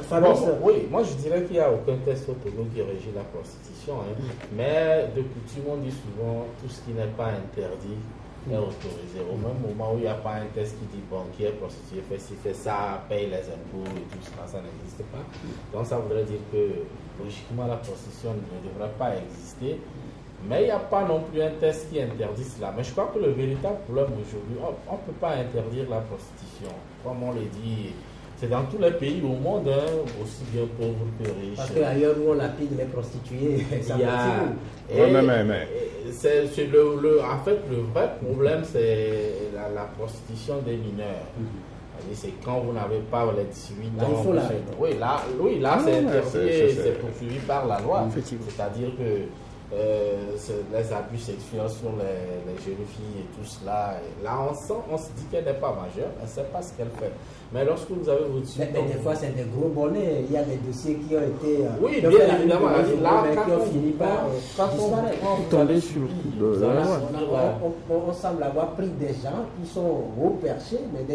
Speaker 3: Oui, moi je dirais qu'il n'y a aucun test au Togo qui régit la prostitution, mais de coutume on dit souvent tout ce qui n'est pas interdit est autorisé. Au même moment où il n'y a pas un test qui dit, bon, qui est prostitué, fait ci, fait ça, paye les impôts et tout ça, ça n'existe pas. Donc ça voudrait dire que logiquement la prostitution ne devrait pas exister. Mais il n'y a pas non plus un test qui interdit cela. Mais je crois que le véritable problème aujourd'hui, on ne peut pas interdire la prostitution. Comme on le dit, c'est dans tous les pays au monde, hein, aussi bien pauvres que riches.
Speaker 1: Parce qu'ailleurs où on lapide les prostituées, ça
Speaker 3: il y a, en fait, le vrai problème, c'est la prostitution des mineurs. C'est quand vous n'avez pas les 18 ans. Oui, là c'est interdit et c'est poursuivi par la loi. C'est-à-dire que les abus sexuels sur les jeunes filles et tout cela, là on se dit qu'elle n'est pas majeure, elle ne sait pas ce qu'elle fait. Mais lorsque vous avez votre suite,
Speaker 1: mais des fois c'est des gros bonnets, il y a des dossiers qui ont été
Speaker 3: oui, bien évidemment, là
Speaker 1: qui ont fini par disparaître. On semble avoir pris des gens qui sont haut perchés, mais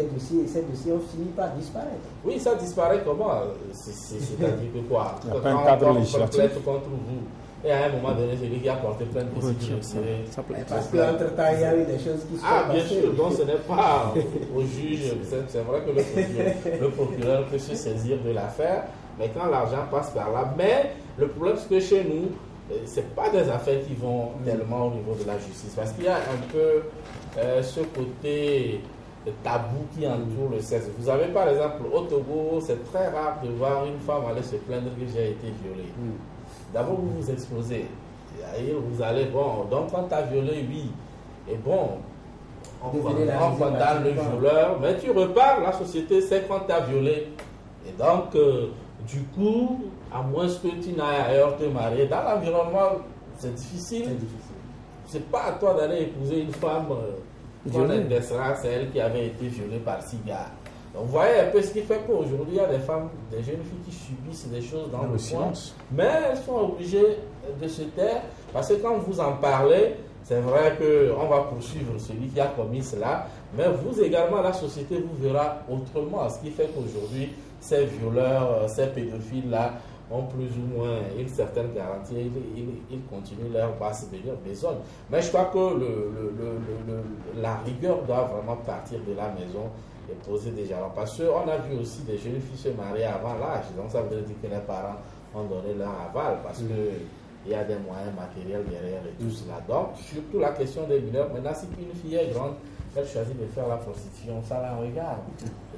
Speaker 1: ces dossiers ont fini par disparaître.
Speaker 3: Oui, ça disparaît comment? C'est-à-dire que quoi?
Speaker 2: Quand on
Speaker 3: plainte contre vous, et à un moment donné, celui qui a porté plainte décide de tirer.
Speaker 1: Parce qu'entre-temps, il y a eu des choses qui sont passées.
Speaker 3: Bien sûr, donc ce n'est pas au juge. C'est vrai que le procureur peut se saisir de l'affaire, mais quand l'argent passe par là. Mais le problème, c'est que chez nous, ce n'est pas des affaires qui vont tellement au niveau de la justice. Parce qu'il y a un peu ce côté tabou qui entoure le sexe. Vous avez par exemple, au Togo, c'est très rare de voir une femme aller se plaindre que j'ai été violée. D'abord, vous vous exposez. Et vous allez, bon, donc quand tu as violé, oui. Et bon, on condamne le violeur, mais tu repars, la société sait quand tu as violé. Et donc, du coup, à moins que tu n'ailles ailleurs te marier, dans l'environnement, c'est difficile. C'est pas à toi d'aller épouser une femme qu'on intéressera, c'est elle qui avait été violée par 6 gars. Donc, vous voyez un peu ce qui fait qu'aujourd'hui, il y a des femmes, des jeunes filles qui subissent des choses dans le coin, mais elles sont obligées de se taire, parce que quand vous en parlez, c'est vrai qu'on va poursuivre celui qui a commis cela, mais vous également, la société vous verra autrement, ce qui fait qu'aujourd'hui, ces violeurs, ces pédophiles-là ont plus ou moins une certaine garantie, ils continuent leur basse besogne. Mais je crois que la rigueur doit vraiment partir de la maison et poser des jalons. Parce qu'on a vu aussi des jeunes filles se marier avant l'âge, donc ça veut dire que les parents ont donné leur aval, parce qu'il y a des moyens matériels derrière et tout cela. Donc, surtout la question des mineurs, maintenant si une fille est grande, elle choisit de faire la prostitution, ça la regarde.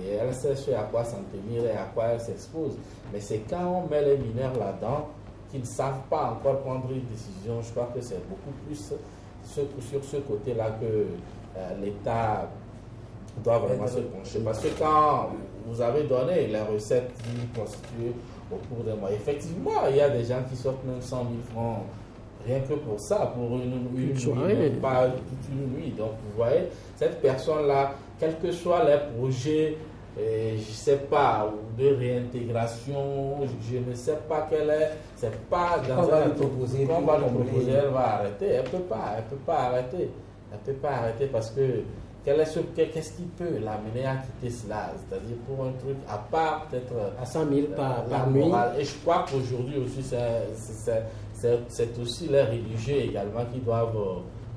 Speaker 3: Et elle sait ce à quoi s'en tenir et à quoi elle s'expose. Mais c'est quand on met les mineurs là-dedans qu'ils ne savent pas encore prendre une décision. Je crois que c'est beaucoup plus sur ce côté-là que l'État doit vraiment se pencher. Parce que quand vous avez donné les recettes d'une prostituée au cours des mois, effectivement, il y a des gens qui sortent même 100 000 francs rien que pour ça, pour une nuit, pas toute une nuit. Donc vous voyez, cette personne-là, quels que soient les projets, je ne sais pas, de réintégration, je ne sais pas quelle est, c'est pas dans
Speaker 1: on va lui proposer,
Speaker 3: elle va arrêter. Elle ne peut pas arrêter. Elle ne peut pas arrêter parce que qu'est-ce qui peut l'amener à quitter cela? C'est-à-dire pour un truc, à part peut-être
Speaker 1: à 100 000 par nuit.
Speaker 3: Et je crois qu'aujourd'hui aussi, c'est aussi les religieux également qui doivent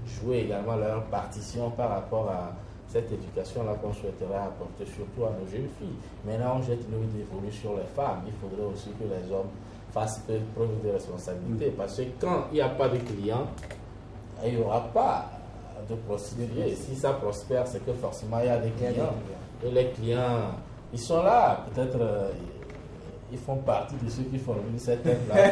Speaker 3: jouer également leur partition par rapport à cette éducation-là qu'on souhaiterait apporter, surtout à nos jeunes filles. Maintenant, on jette l'œil dévolu sur les femmes. Il faudrait aussi que les hommes fassent preuve de responsabilité. Parce que quand il n'y a pas de clients, il n'y aura pas de prostituées. Si ça prospère, c'est que forcément il y a des clients. Et les clients, ils sont là. Peut-être ils font partie de ceux qui formulent cette aide-là.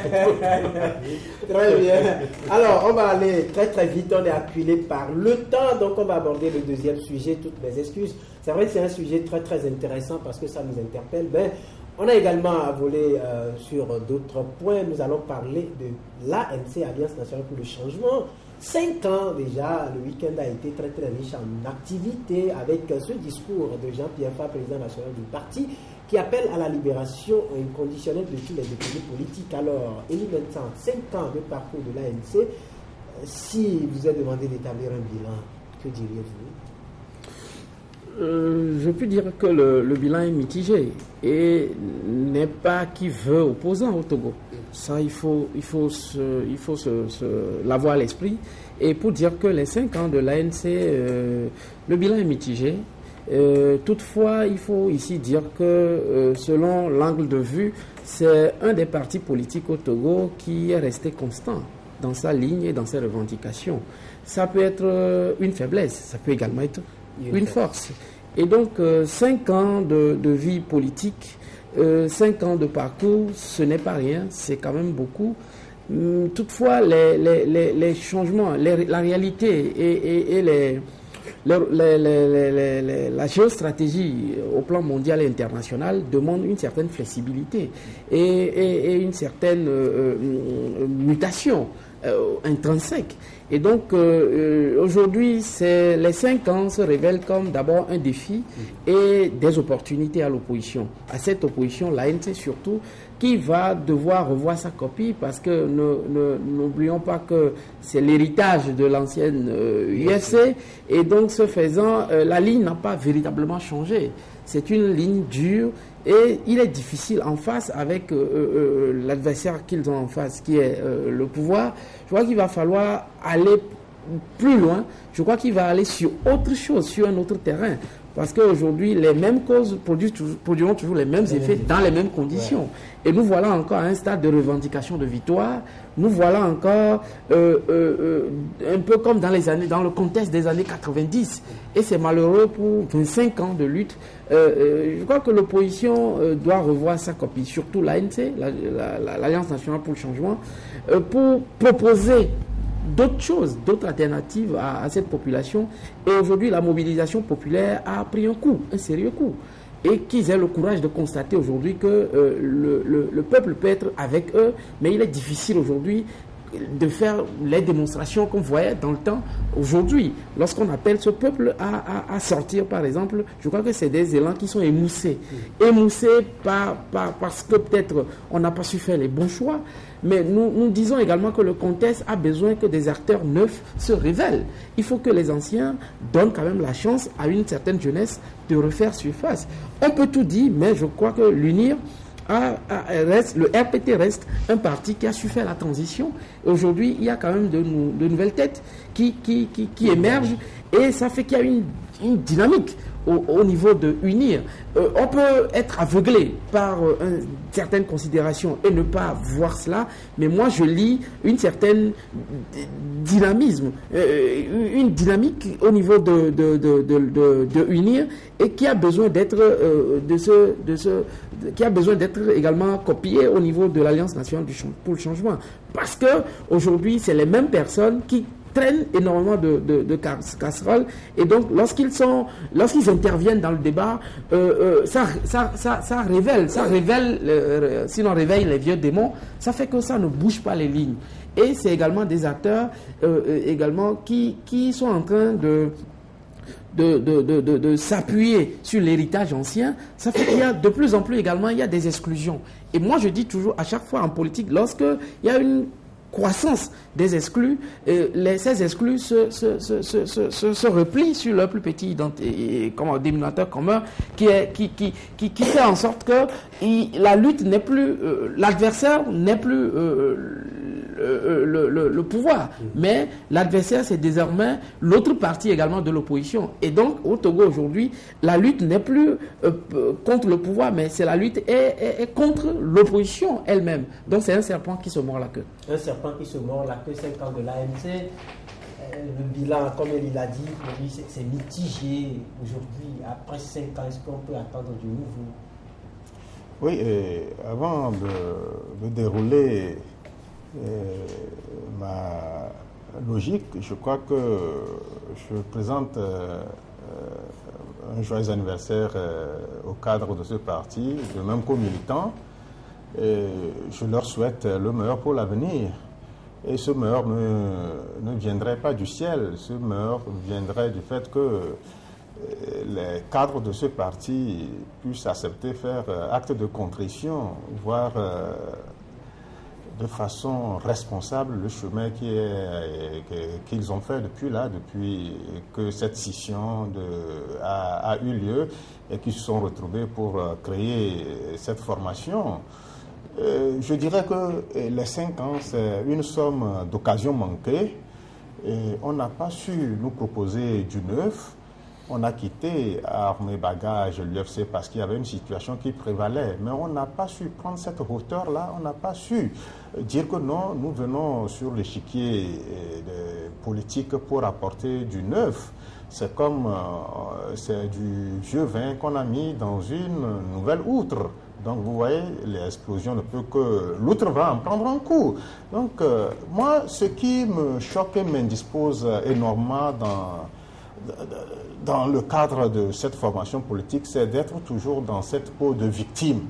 Speaker 1: Très bien. Alors, on va aller très vite. On est acculé par le temps. Donc, on va aborder le deuxième sujet. Toutes mes excuses. C'est vrai que c'est un sujet très intéressant parce que ça nous interpelle. Mais on a également à voler sur d'autres points. Nous allons parler de l'ANC, Alliance nationale pour le changement. 5 ans déjà, le week-end a été très riche en activités avec ce discours de Jean-Pierre Fa, président national du parti, qui appelle à la libération inconditionnelle de tous les détenus politiques. Alors, Élie Vincent, 5 ans de parcours de l'ANC, si vous êtes demandé d'établir un bilan, que diriez-vous?
Speaker 4: Je peux dire que le bilan est mitigé et n'est pas qui veut opposant au Togo. Ça, il faut l'avoir à l'esprit. Et pour dire que les 5 ans de l'ANC, le bilan est mitigé. Toutefois, il faut ici dire que selon l'angle de vue, c'est un des partis politiques au Togo qui est resté constant dans sa ligne et dans ses revendications. Ça peut être une faiblesse, ça peut également être une force. Et donc, 5 ans de vie politique, 5 ans de parcours, ce n'est pas rien, c'est quand même beaucoup. Toutefois, les changements, la réalité et la géostratégie au plan mondial et international demande une certaine flexibilité et une certaine mutation intrinsèque. Et donc, aujourd'hui, les 5 ans se révèlent comme d'abord un défi et des opportunités à l'opposition. À cette opposition, l'ANC surtout, qui va devoir revoir sa copie parce que n'oublions pas que c'est l'héritage de l'ancienne UFC et donc ce faisant, la ligne n'a pas véritablement changé. C'est une ligne dure et il est difficile en face avec l'adversaire qu'ils ont en face qui est le pouvoir. Je crois qu'il va falloir aller plus loin. Je crois qu'il va aller sur autre chose, sur un autre terrain. Parce qu'aujourd'hui, les mêmes causes produiront toujours les mêmes effets dans les mêmes conditions. Ouais. Et nous voilà encore à un stade de revendication de victoire. Nous voilà encore un peu comme dans le contexte des années 90. Et c'est malheureux pour 25 ans de lutte. Je crois que l'opposition doit revoir sa copie, surtout l'ANC, l'Alliance nationale pour le changement, pour proposer d'autres choses, d'autres alternatives à cette population. Et aujourd'hui, la mobilisation populaire a pris un coup, un sérieux coup. Et qu'ils aient le courage de constater aujourd'hui que le peuple peut être avec eux, mais il est difficile aujourd'hui de faire les démonstrations qu'on voyait dans le temps aujourd'hui. Lorsqu'on appelle ce peuple à sortir, par exemple, je crois que c'est des élans qui sont émoussés. Émoussés parce que peut-être on n'a pas su faire les bons choix. Mais nous disons également que le contexte a besoin que des acteurs neufs se révèlent. Il faut que les anciens donnent quand même la chance à une certaine jeunesse de refaire surface. On peut tout dire, mais je crois que l'UNIR, le RPT reste un parti qui a su faire la transition. Aujourd'hui, il y a quand même de nouvelles têtes qui émergent et ça fait qu'il y a une dynamique au niveau de UNIR. On peut être aveuglé par certaines considérations et ne pas voir cela, mais moi je lis une certaine dynamisme, une dynamique au niveau de UNIR et qui a besoin d'être qui a besoin d'être également copié au niveau de l'Alliance nationale pour le changement. Parce que aujourd'hui, c'est les mêmes personnes qui traînent énormément de casseroles et donc lorsqu'ils interviennent dans le débat, ça révèle, sinon réveille les vieux démons, ça fait que ça ne bouge pas les lignes. Et c'est également des acteurs également qui sont en train de s'appuyer sur l'héritage ancien. Ça fait qu'il y a de plus en plus également il y a des exclusions. Et moi je dis toujours à chaque fois en politique, lorsque il y a une croissance des exclus, ces exclus se replient sur leur plus petit dénominateur commun qui fait en sorte que la lutte n'est plus, l'adversaire n'est plus le pouvoir, mais l'adversaire c'est désormais l'autre partie également de l'opposition. Et donc au Togo aujourd'hui, la lutte n'est plus contre le pouvoir, mais c'est la lutte est contre l'opposition elle-même. Donc c'est un serpent qui se mord la queue.
Speaker 1: Un serpent qui se mord la queue, 5 ans de l'ANC. Le bilan, comme il a dit, pour lui, c'est mitigé aujourd'hui. Après 5 ans, est-ce qu'on peut attendre du nouveau?
Speaker 2: Oui, et avant de dérouler ma logique, je crois que je présente un joyeux anniversaire au cadre de ce parti, de même qu'aux militants. Et je leur souhaite le meilleur pour l'avenir. Et ce meilleur ne viendrait pas du ciel, ce meilleur viendrait du fait que les cadres de ce parti puissent accepter faire acte de contrition, voire de façon responsable le chemin qu'ils ont fait depuis que cette scission a eu lieu et qu'ils se sont retrouvés pour créer cette formation. Je dirais que les 5 ans, c'est une somme d'occasions manquées. Et on n'a pas su nous proposer du neuf. On a quitté armes et bagages l'UFC parce qu'il y avait une situation qui prévalait. Mais on n'a pas su prendre cette hauteur-là. On n'a pas su dire que non, nous venons sur l'échiquier politique pour apporter du neuf. C'est comme c'est du vieux vin qu'on a mis dans une nouvelle outre. Donc vous voyez, l'explosion ne peut que... L'outre va en prendre un coup. Donc moi, ce qui me choque et m'indispose énormément dans le cadre de cette formation politique, c'est d'être toujours dans cette peau de victime.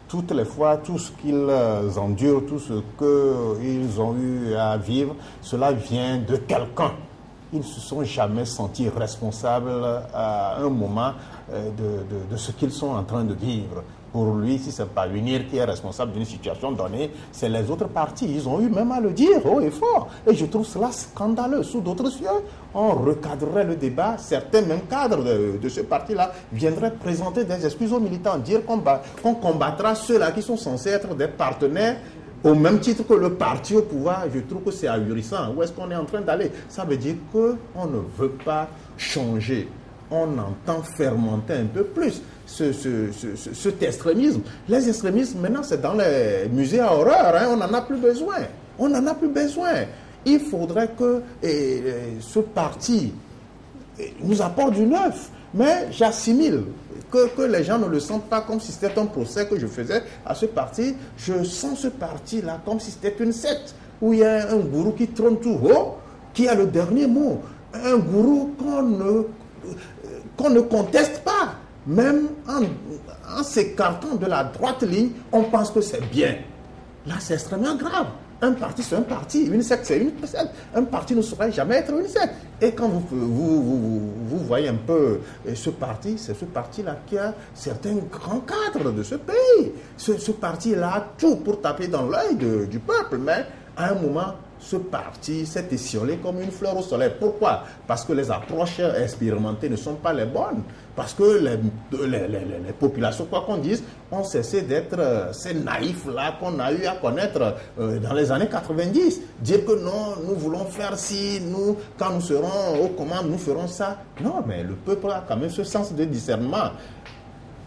Speaker 2: Toutes les fois, tout ce qu'ils endurent, tout ce qu'ils ont eu à vivre, cela vient de quelqu'un. Ils ne se sont jamais sentis responsables à un moment de ce qu'ils sont en train de vivre. Pour lui, si ce n'est pas l'UNIR qui est responsable d'une situation donnée, c'est les autres partis. Ils ont eu même à le dire haut et fort. Et je trouve cela scandaleux. Sous d'autres cieux, on recadrerait le débat. Certains même cadres de ce parti-là viendraient présenter des excuses aux militants, dire qu'on combattra ceux-là qui sont censés être des partenaires au même titre que le parti au pouvoir. Je trouve que c'est ahurissant. Où est-ce qu'on est en train d'aller? Ça veut dire qu'on ne veut pas changer. On entend fermenter un peu plus cet extrémisme. Les extrémismes, maintenant, c'est dans les musées à horreur. Hein, on n'en a plus besoin. On n'en a plus besoin. Il faudrait que ce parti nous apporte du neuf. Mais j'assimile que les gens ne le sentent pas comme si c'était un procès que je faisais à ce parti. Je sens ce parti-là comme si c'était une secte où il y a un gourou qui trône tout haut, qui a le dernier mot. Un gourou qu'on ne conteste pas. Même en s'écartant de la droite ligne, on pense que c'est bien. Là, c'est extrêmement grave. Un parti, c'est un parti. Une secte, c'est une secte. Un parti ne saurait jamais être une secte. Et quand vous voyez un peu ce parti, c'est ce parti-là qui a certains grands cadres de ce pays. Ce parti-là a tout pour taper dans l'œil du peuple. Mais à un moment, ce parti s'est étiolé comme une fleur au soleil. Pourquoi? Parce que les approches expérimentées ne sont pas les bonnes. Parce que les populations, quoi qu'on dise, ont cessé d'être ces naïfs-là qu'on a eu à connaître dans les années 90. Dire que non, nous voulons faire ci, nous, quand nous serons aux commandes, nous ferons ça. Non, mais le peuple a quand même ce sens de discernement.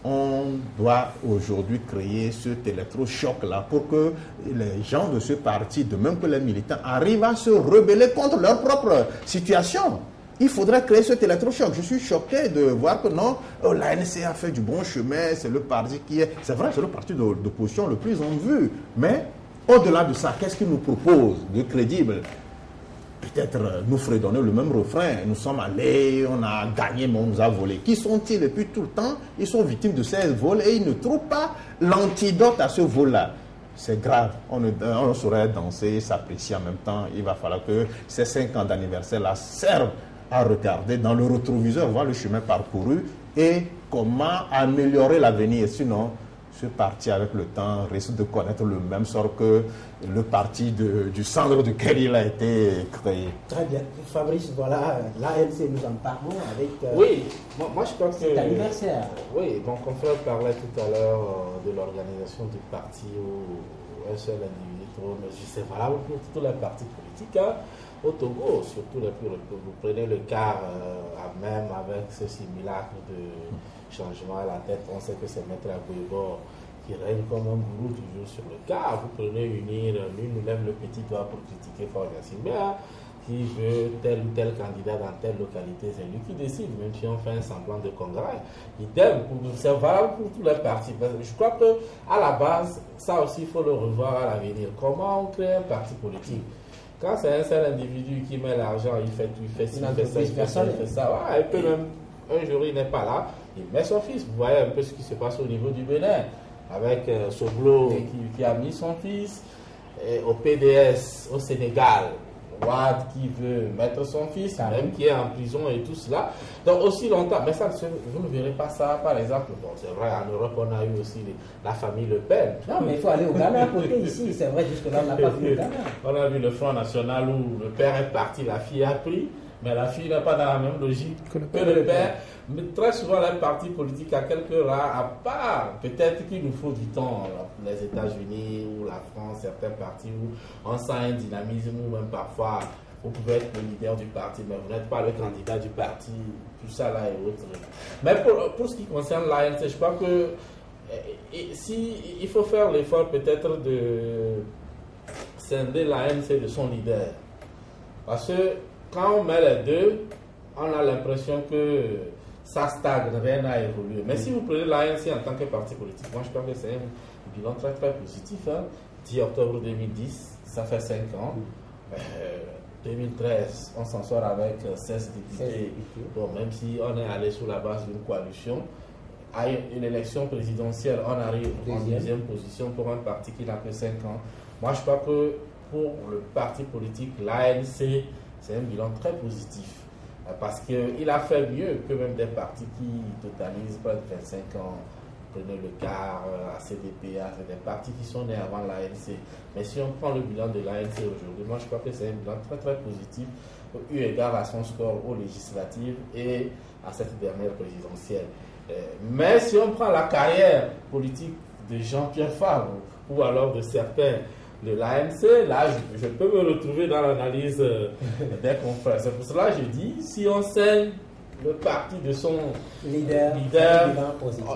Speaker 2: On doit aujourd'hui créer cet électrochoc-là pour que les gens de ce parti, de même que les militants, arrivent à se rebeller contre leur propre situation. Il faudrait créer cet électrochoc. Je suis choqué de voir que non, l'ANC a fait du bon chemin, c'est le parti qui est... C'est vrai, c'est le parti d'opposition le plus en vue. Mais au-delà de ça, qu'est-ce qu'il nous propose de crédible? Peut-être nous fredonner le même refrain. Nous sommes allés, on a gagné, mais on nous a volé. Qui sont-ils depuis tout le temps? Ils sont victimes de ces vols et ils ne trouvent pas l'antidote à ce vol-là. C'est grave. On ne saurait danser, s'apprécier en même temps. Il va falloir que ces 5 ans d'anniversaire-là servent à regarder dans le rétroviseur, voir le chemin parcouru et comment améliorer l'avenir. Sinon, ce parti, avec le temps, risque de connaître le même sort que le parti du centre duquel il a été créé.
Speaker 1: Très bien. Fabrice, voilà, l'ANC, nous en parlons avec...
Speaker 3: oui, moi je crois que
Speaker 1: c'est l'anniversaire.
Speaker 3: Oui, mon confrère parlait tout à l'heure de l'organisation du parti où un seul individu trône. C'est valable pour tous les partis politiques. Hein. Au Togo, surtout vous prenez le cas même avec ce simulacre de changement à la tête, on sait que c'est Maître Agouébor qui règne comme un gourou toujours sur le cas. Vous prenez UNIR, lui nous lève le petit doigt pour critiquer Fort Yacine qui veut tel ou tel candidat dans telle localité, c'est lui qui décide, même si on fait un semblant de congrès. Idem, c'est valable pour tous les partis. Je crois qu'à la base, ça aussi il faut le revoir à l'avenir. Comment on crée un parti politique? Quand c'est un seul individu qui met l'argent, il fait ci, il fait ça, il fait ça. Ouais, et puis même un jour il n'est pas là, il met son fils. Vous voyez un peu ce qui se passe au niveau du Bénin, avec Soglo qui a mis son fils au PDS au Sénégal. Ouad qui veut mettre son fils, même qui est en prison et tout cela. Donc aussi longtemps, mais ça, vous ne verrez pas ça, par exemple. Bon, c'est vrai, en Europe, on a eu aussi la famille Le Pen.
Speaker 1: Non, mais il faut aller au Ghana à côté ici, c'est vrai, jusque-là, on n'a pas vu le Ghana.
Speaker 3: On a vu le Front National où le père est parti, la fille a pris, mais la fille n'est pas dans la même logique que le père. Mais très souvent, les partis politiques, à quelques rares, à part, peut-être qu'il nous faut du temps, les États-Unis ou la France, certains partis où on sent un dynamisme, ou même parfois, vous pouvez être le leader du parti, mais vous n'êtes pas le candidat du parti, tout ça là et autres. Mais pour ce qui concerne l'ANC, je crois que il faut faire l'effort peut-être de scinder l'ANC de son leader. Parce que quand on met les deux, on a l'impression que ça stagne, rien n'a évolué. Mais si vous prenez l'ANC en tant que parti politique, moi je pense que c'est un bilan très très positif. 10 octobre 2010, ça fait 5 ans. 2013, on s'en sort avec 16 députés. Bon, même si on est allé sous la base d'une coalition, à une élection présidentielle, on arrive en deuxième position pour un parti qui n'a que 5 ans. Moi je crois que pour le parti politique, l'ANC, c'est un bilan très positif. Parce qu'il a fait mieux que même des partis qui totalisent près de 25 ans. Prenez le CAR, ACDPA, c'est des partis qui sont nés avant l'ANC. Mais si on prend le bilan de l'ANC aujourd'hui, moi je crois que c'est un bilan très très positif, eu égard à son score aux législatives et à cette dernière présidentielle. Mais si on prend la carrière politique de Jean-Pierre Fabre, ou alors de certains de l'ANC, là je peux me retrouver dans l'analyse des confrères. C'est pour cela que je dis, si on scelle le parti de son leader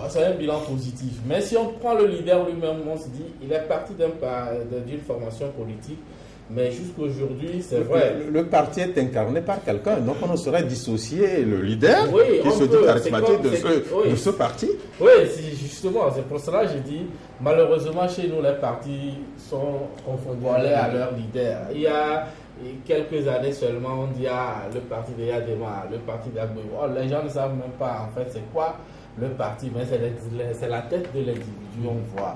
Speaker 3: c'est un bilan positif. Mais si on prend le leader lui-même, on se dit, il est parti d'une formation politique, mais jusqu'aujourd'hui, c'est vrai.
Speaker 2: Le parti est incarné par quelqu'un, donc on serait dissocier le leader qui se dit charismatique de ce parti.
Speaker 3: Oui, justement, c'est pour cela que je dis, malheureusement chez nous, les partis sont confondus à leur leader. Il y a quelques années seulement, on dit le parti de Yadema, le parti d'Agboué. Oh, les gens ne savent même pas en fait c'est quoi le parti, mais c'est la tête de l'individu, on voit.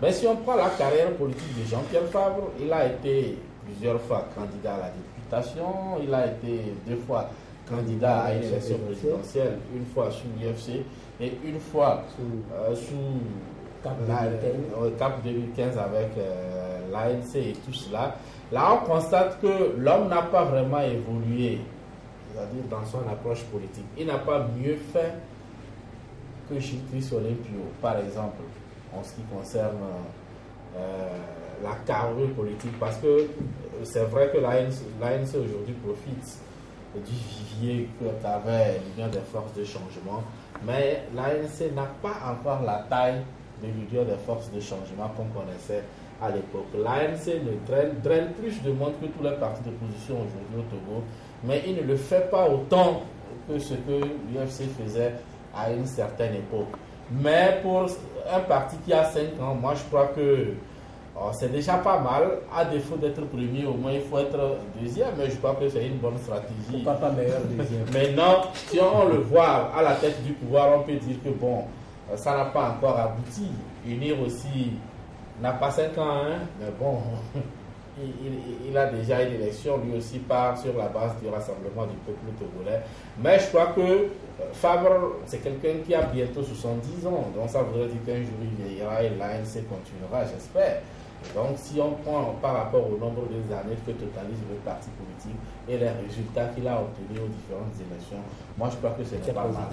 Speaker 3: Mais si on prend la carrière politique de Jean-Pierre Fabre, il a été plusieurs fois candidat à la députation, il a été 2 fois candidat à une élection présidentielle, une fois sous l'UFC et une fois sous CAP 2015 avec l'ANC et tout cela. Là, on constate que l'homme n'a pas vraiment évolué, c'est-à-dire dans son approche politique. Il n'a pas mieux fait que Chris Olympio, par exemple, en ce qui concerne la carrure politique. Parce que c'est vrai que l'ANC aujourd'hui profite du vivier qu'avait l'Union des forces de changement, mais l'ANC n'a pas encore la taille de l'Union des forces de changement qu'on connaissait à l'époque. L'ANC draine plus de monde que tous les partis d'opposition aujourd'hui au Togo, mais il ne le fait pas autant que ce que l'UFC faisait à une certaine époque. Mais pour un parti qui a 5 ans, moi je crois que c'est déjà pas mal. À défaut d'être premier, au moins il faut être deuxième, mais je crois que c'est une bonne stratégie.
Speaker 1: Pourquoi pas meilleur deuxième?
Speaker 3: Maintenant, si on le voit à la tête du pouvoir, on peut dire que bon, ça n'a pas encore abouti. Unir aussi n'a pas 5 ans, hein, mais bon, il a déjà une élection, lui aussi part sur la base du rassemblement du peuple togolais. Mais je crois que Fabre, c'est quelqu'un qui a bientôt 70 ans, donc ça voudrait dire qu'un jour il vieillira et l'ANC continuera, j'espère. Donc si on prend par rapport au nombre d'années que totalise le parti politique et les résultats qu'il a obtenus aux différentes élections, moi je crois que c'est pas mal.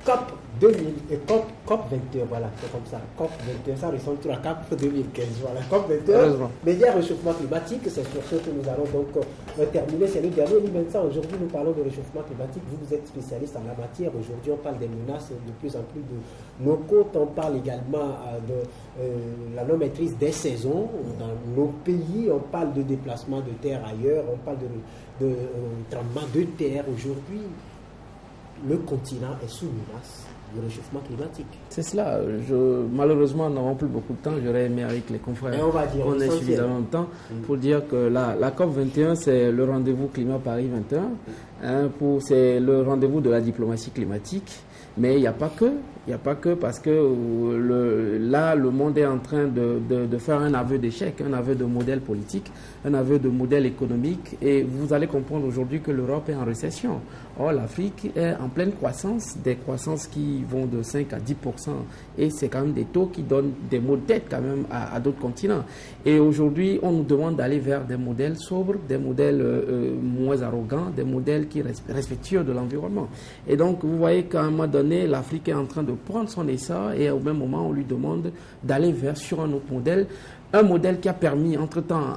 Speaker 1: COP 2000 et COP 21, voilà, c'est comme ça. COP 21, ça ressemble à COP 2015. Voilà, COP 21, médias réchauffement climatique, c'est sur ce que nous allons donc terminer. C'est le dernier Limensa. Aujourd'hui, nous parlons de réchauffement climatique. Vous êtes spécialiste en la matière. Aujourd'hui, on parle des menaces de plus en plus de nos côtes. On parle également de la non-maîtrise des saisons dans nos pays. On parle de déplacement de terre ailleurs. On parle de tremblement de terre. Aujourd'hui, le continent est sous menace du réchauffement climatique.
Speaker 4: C'est cela. Malheureusement, nous n'avons plus beaucoup de temps. J'aurais aimé avec les confrères qu'on ait suffisamment de temps pour dire que la COP 21, c'est le rendez-vous climat Paris 21. C'est le rendez-vous de la diplomatie climatique. Mais il n'y a pas que. Il n'y a pas que parce que là, le monde est en train de faire un aveu d'échec, un aveu de modèle politique, un aveu de modèle économique. Et vous allez comprendre aujourd'hui que l'Europe est en récession. Or, l'Afrique est en pleine croissance, des croissances qui vont de 5 à 10%. Et c'est quand même des taux qui donnent des maux de tête quand même à d'autres continents. Et aujourd'hui, on nous demande d'aller vers des modèles sobres, des modèles moins arrogants, des modèles qui respectueux de l'environnement. Et donc, vous voyez qu'à un moment donné, l'Afrique est en train de prendre son essor et au même moment, on lui demande d'aller sur un autre modèle. Un modèle qui a permis, entre-temps,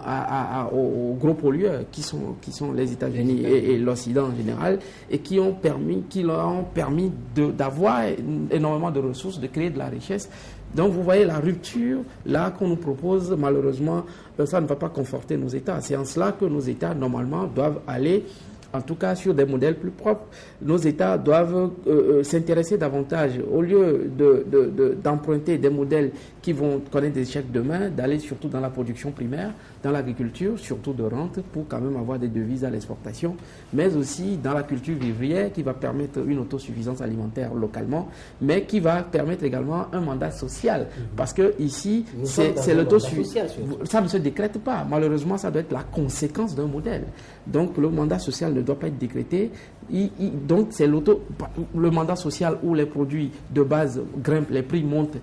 Speaker 4: aux gros pollueurs, qui sont les États-Unis et l'Occident en général, et qui leur ont permis d'avoir énormément de ressources, de créer de la richesse. Donc, vous voyez la rupture, là, qu'on nous propose, malheureusement, ça ne va pas conforter nos États. C'est en cela que nos États, normalement, doivent aller, en tout cas sur des modèles plus propres. Nos États doivent s'intéresser davantage, au lieu d'emprunter des modèles qui vont connaître des échecs demain, d'aller surtout dans la production primaire, dans l'agriculture, surtout de rente, pour quand même avoir des devises à l'exportation, mais aussi dans la culture vivrière qui va permettre une autosuffisance alimentaire localement, mais qui va permettre également un mandat social. Parce que ici, c'est l'autosuffisance. Ça ne se décrète pas. Malheureusement, ça doit être la conséquence d'un modèle. Donc, le mandat social ne doit pas être décrété. Donc, c'est le mandat social où les produits de base grimpent, les prix montent.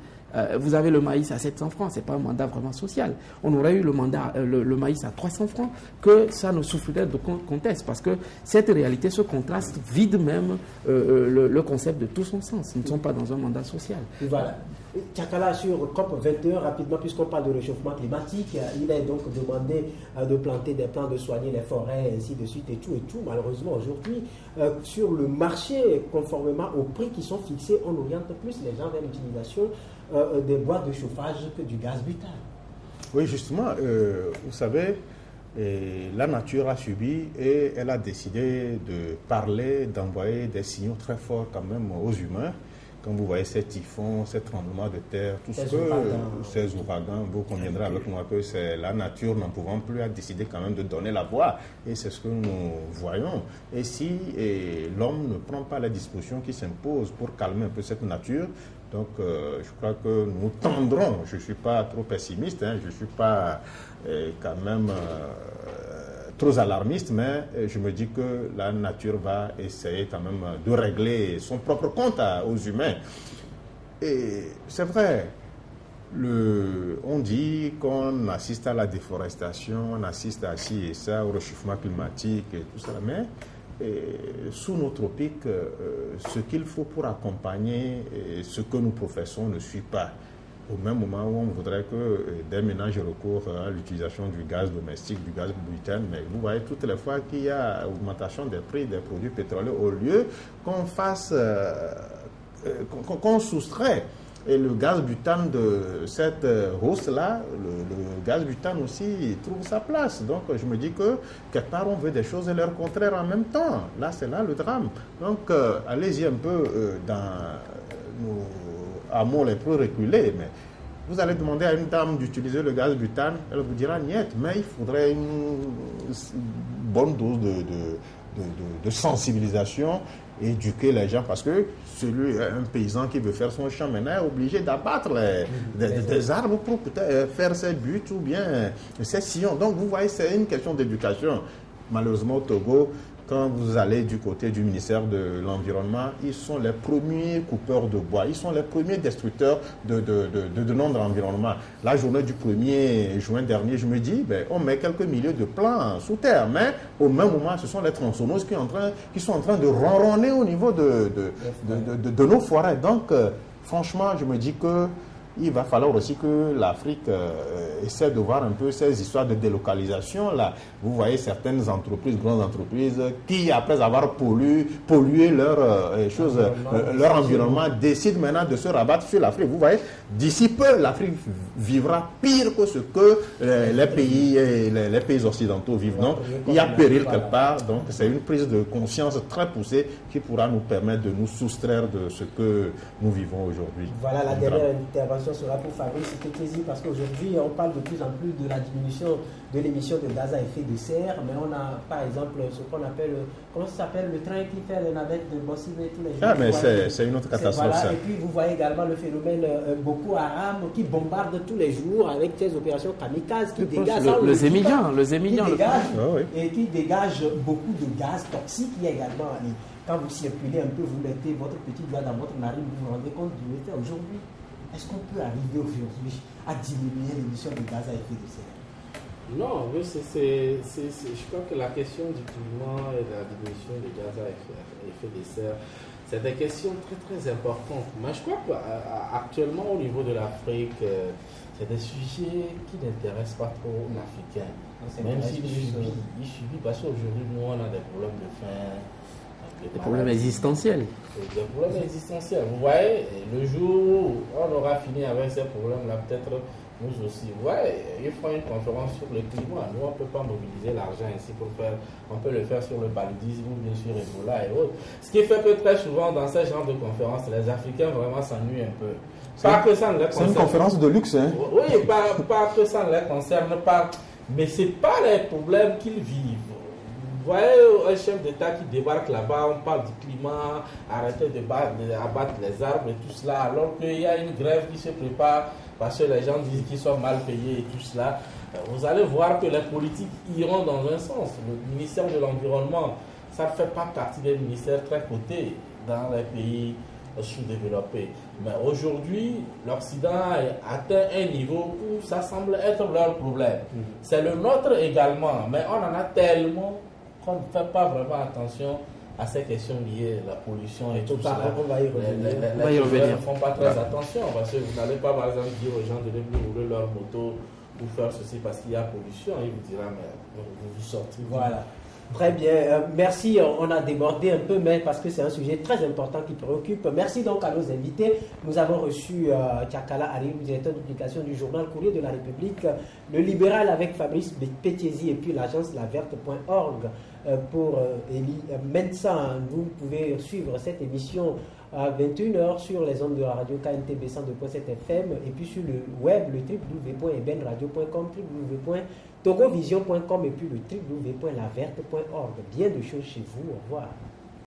Speaker 4: Vous avez le maïs à 700 francs, ce n'est pas un mandat vraiment social. On aurait eu le maïs à 300 francs, que ça ne souffrirait de conteste, parce que cette réalité, ce contraste vide même le concept de tout son sens. Nous ne sommes pas dans un mandat social.
Speaker 1: Voilà. Tchakala, sur COP21, rapidement, puisqu'on parle de réchauffement climatique, il est donc demandé de planter des plants, de soigner les forêts, ainsi de suite, et tout. Malheureusement, aujourd'hui, sur le marché, conformément aux prix qui sont fixés, on oriente plus les gens vers l'utilisation des boîtes de chauffage que du gaz butane.
Speaker 2: Oui, justement, vous savez, la nature a subi et elle a décidé de parler, d'envoyer des signaux très forts quand même aux humains. Quand vous voyez ces typhons, ces tremblements de terre, tout ce que ces ouragans, vous conviendrez avec moi que c'est la nature n'en pouvant plus a décidé quand même de donner la voix. Et c'est ce que nous voyons. Et si l'homme ne prend pas les dispositions qui s'imposent pour calmer un peu cette nature, donc je crois que nous tendrons, je ne suis pas trop pessimiste, je ne suis pas quand même trop alarmiste, mais je me dis que la nature va essayer quand même de régler son propre compte aux humains. Et c'est vrai, on dit qu'on assiste à la déforestation, on assiste à ci et ça, au réchauffement climatique et tout ça, mais sous nos tropiques, ce qu'il faut pour accompagner ce que nous professons ne suit pas. Au même moment où on voudrait que des ménages recourent à l'utilisation du gaz domestique, du gaz butane, mais vous voyez toutes les fois qu'il y a augmentation des prix des produits pétroliers, au lieu qu'on fasse, qu'on soustrait et le gaz butane de cette hausse-là, le gaz butane aussi trouve sa place. Donc je me dis que quelque part on veut des choses et leur contraire en même temps. Là, c'est là le drame. Donc allez-y un peu dans nos hameaux les plus reculés, mais vous allez demander à une dame d'utiliser le gaz butane, elle vous dira niet, mais il faudrait une bonne dose de sensibilisation, éduquer les gens, parce que un paysan qui veut faire son champ maintenant est obligé d'abattre des arbres pour peut-être faire ses buts ou bien ses sillons. Donc vous voyez, c'est une question d'éducation. Malheureusement au Togo, quand vous allez du côté du ministère de l'Environnement, ils sont les premiers coupeurs de bois, ils sont les premiers destructeurs de l'environnement. La journée du 1er juin dernier, je me dis, on met quelques milliers de plants sous terre, mais au même moment, ce sont les tronçonneuses qui sont en train de ronronner au niveau de nos forêts. Donc, franchement, je me dis que il va falloir aussi que l'Afrique essaie de voir un peu ces histoires de délocalisation. Là, vous voyez certaines entreprises, grandes entreprises, qui, après avoir pollué leur environnement, décident maintenant de se rabattre sur l'Afrique. Vous voyez, d'ici peu, l'Afrique vivra pire que ce que les pays occidentaux vivent. Donc, il y a péril quelque part. Donc, c'est une prise de conscience très poussée qui pourra nous permettre de nous soustraire de ce que nous vivons aujourd'hui.
Speaker 1: Voilà la dernière intervention intervention sera pour Fabrice Pétési, parce qu'aujourd'hui, on parle de plus en plus de la diminution de l'émission de gaz à effet de serre, mais on a par exemple ce qu'on appelle, comment ça s'appelle, le train qui fait les navettes de Bossibé tous les jours.
Speaker 2: Ah, mais c'est une autre catastrophe.
Speaker 1: Voilà.
Speaker 2: Ça.
Speaker 1: Et puis vous voyez également le phénomène Boko Haram qui bombarde tous les jours avec ces opérations kamikazes qui dégagent
Speaker 4: le Zémilian,
Speaker 1: et qui dégage beaucoup de gaz toxiques. Il y a également, quand vous circulez un peu, vous mettez votre petit doigt dans votre narine, vous vous rendez compte du effet aujourd'hui. Est-ce qu'on peut arriver aujourd'hui à diminuer l'émission de gaz à effet de serre?
Speaker 3: Non, je crois que la question du climat et de la diminution des gaz à effet de serre, c'est des questions très très importantes. Mais je crois qu'actuellement au niveau de l'Afrique, c'est des sujets qui n'intéressent pas trop l'Africain. Même s'il subit, parce qu'aujourd'hui nous on a des problèmes de faim.
Speaker 4: Des problèmes existentiels.
Speaker 3: Des problèmes existentiels. Vous voyez, le jour où on aura fini avec ces problèmes-là, peut-être nous aussi. Vous voyez, il faut une conférence sur le climat. Nous, on ne peut pas mobiliser l'argent ici pour faire. On peut le faire sur le paludisme ou bien sûr Ebola et autres. Ce qui fait que très souvent, dans ce genre de conférences, les Africains vraiment s'ennuient un peu. Pas que ça ne les concerne.
Speaker 2: C'est une conférence de luxe, hein?
Speaker 3: Oui, pas que ça ne les concerne pas. Mais ce n'est pas les problèmes qu'ils vivent. Vous voyez un chef d'État qui débarque là-bas, on parle du climat, arrêter d'abattre les arbres et tout cela, alors qu'il y a une grève qui se prépare parce que les gens disent qu'ils sont mal payés et tout cela. Vous allez voir que les politiques iront dans un sens. Le ministère de l'Environnement, ça ne fait pas partie des ministères très cotés dans les pays sous-développés. Mais aujourd'hui, l'Occident a atteint un niveau où ça semble être leur problème. C'est le nôtre également, mais on en a tellement qu'on ne fait pas vraiment attention à ces questions liées à la pollution et tout ça.
Speaker 1: On va y revenir.
Speaker 3: Les gens ne font pas très attention parce que vous n'allez pas par exemple dire aux gens de venir rouler leur moto ou faire ceci parce qu'il y a pollution. Ils vous diront mais vous sortez.
Speaker 1: Voilà. Très bien. Merci. On a débordé un peu, mais parce que c'est un sujet très important qui préoccupe. Merci donc à nos invités. Nous avons reçu Tchakala Arim, directeur de publication du journal Courrier de la République, le libéral avec Fabrice Pétiesi et puis l'agence laverte.org pour Elie Mensa. Vous pouvez suivre cette émission à 21h sur les ondes de la radio KNTB 102.7 FM et puis sur le web, le www.ebenradio.com, www.togovision.com et puis le www.laverte.org. Bien de choses chez vous. Au revoir.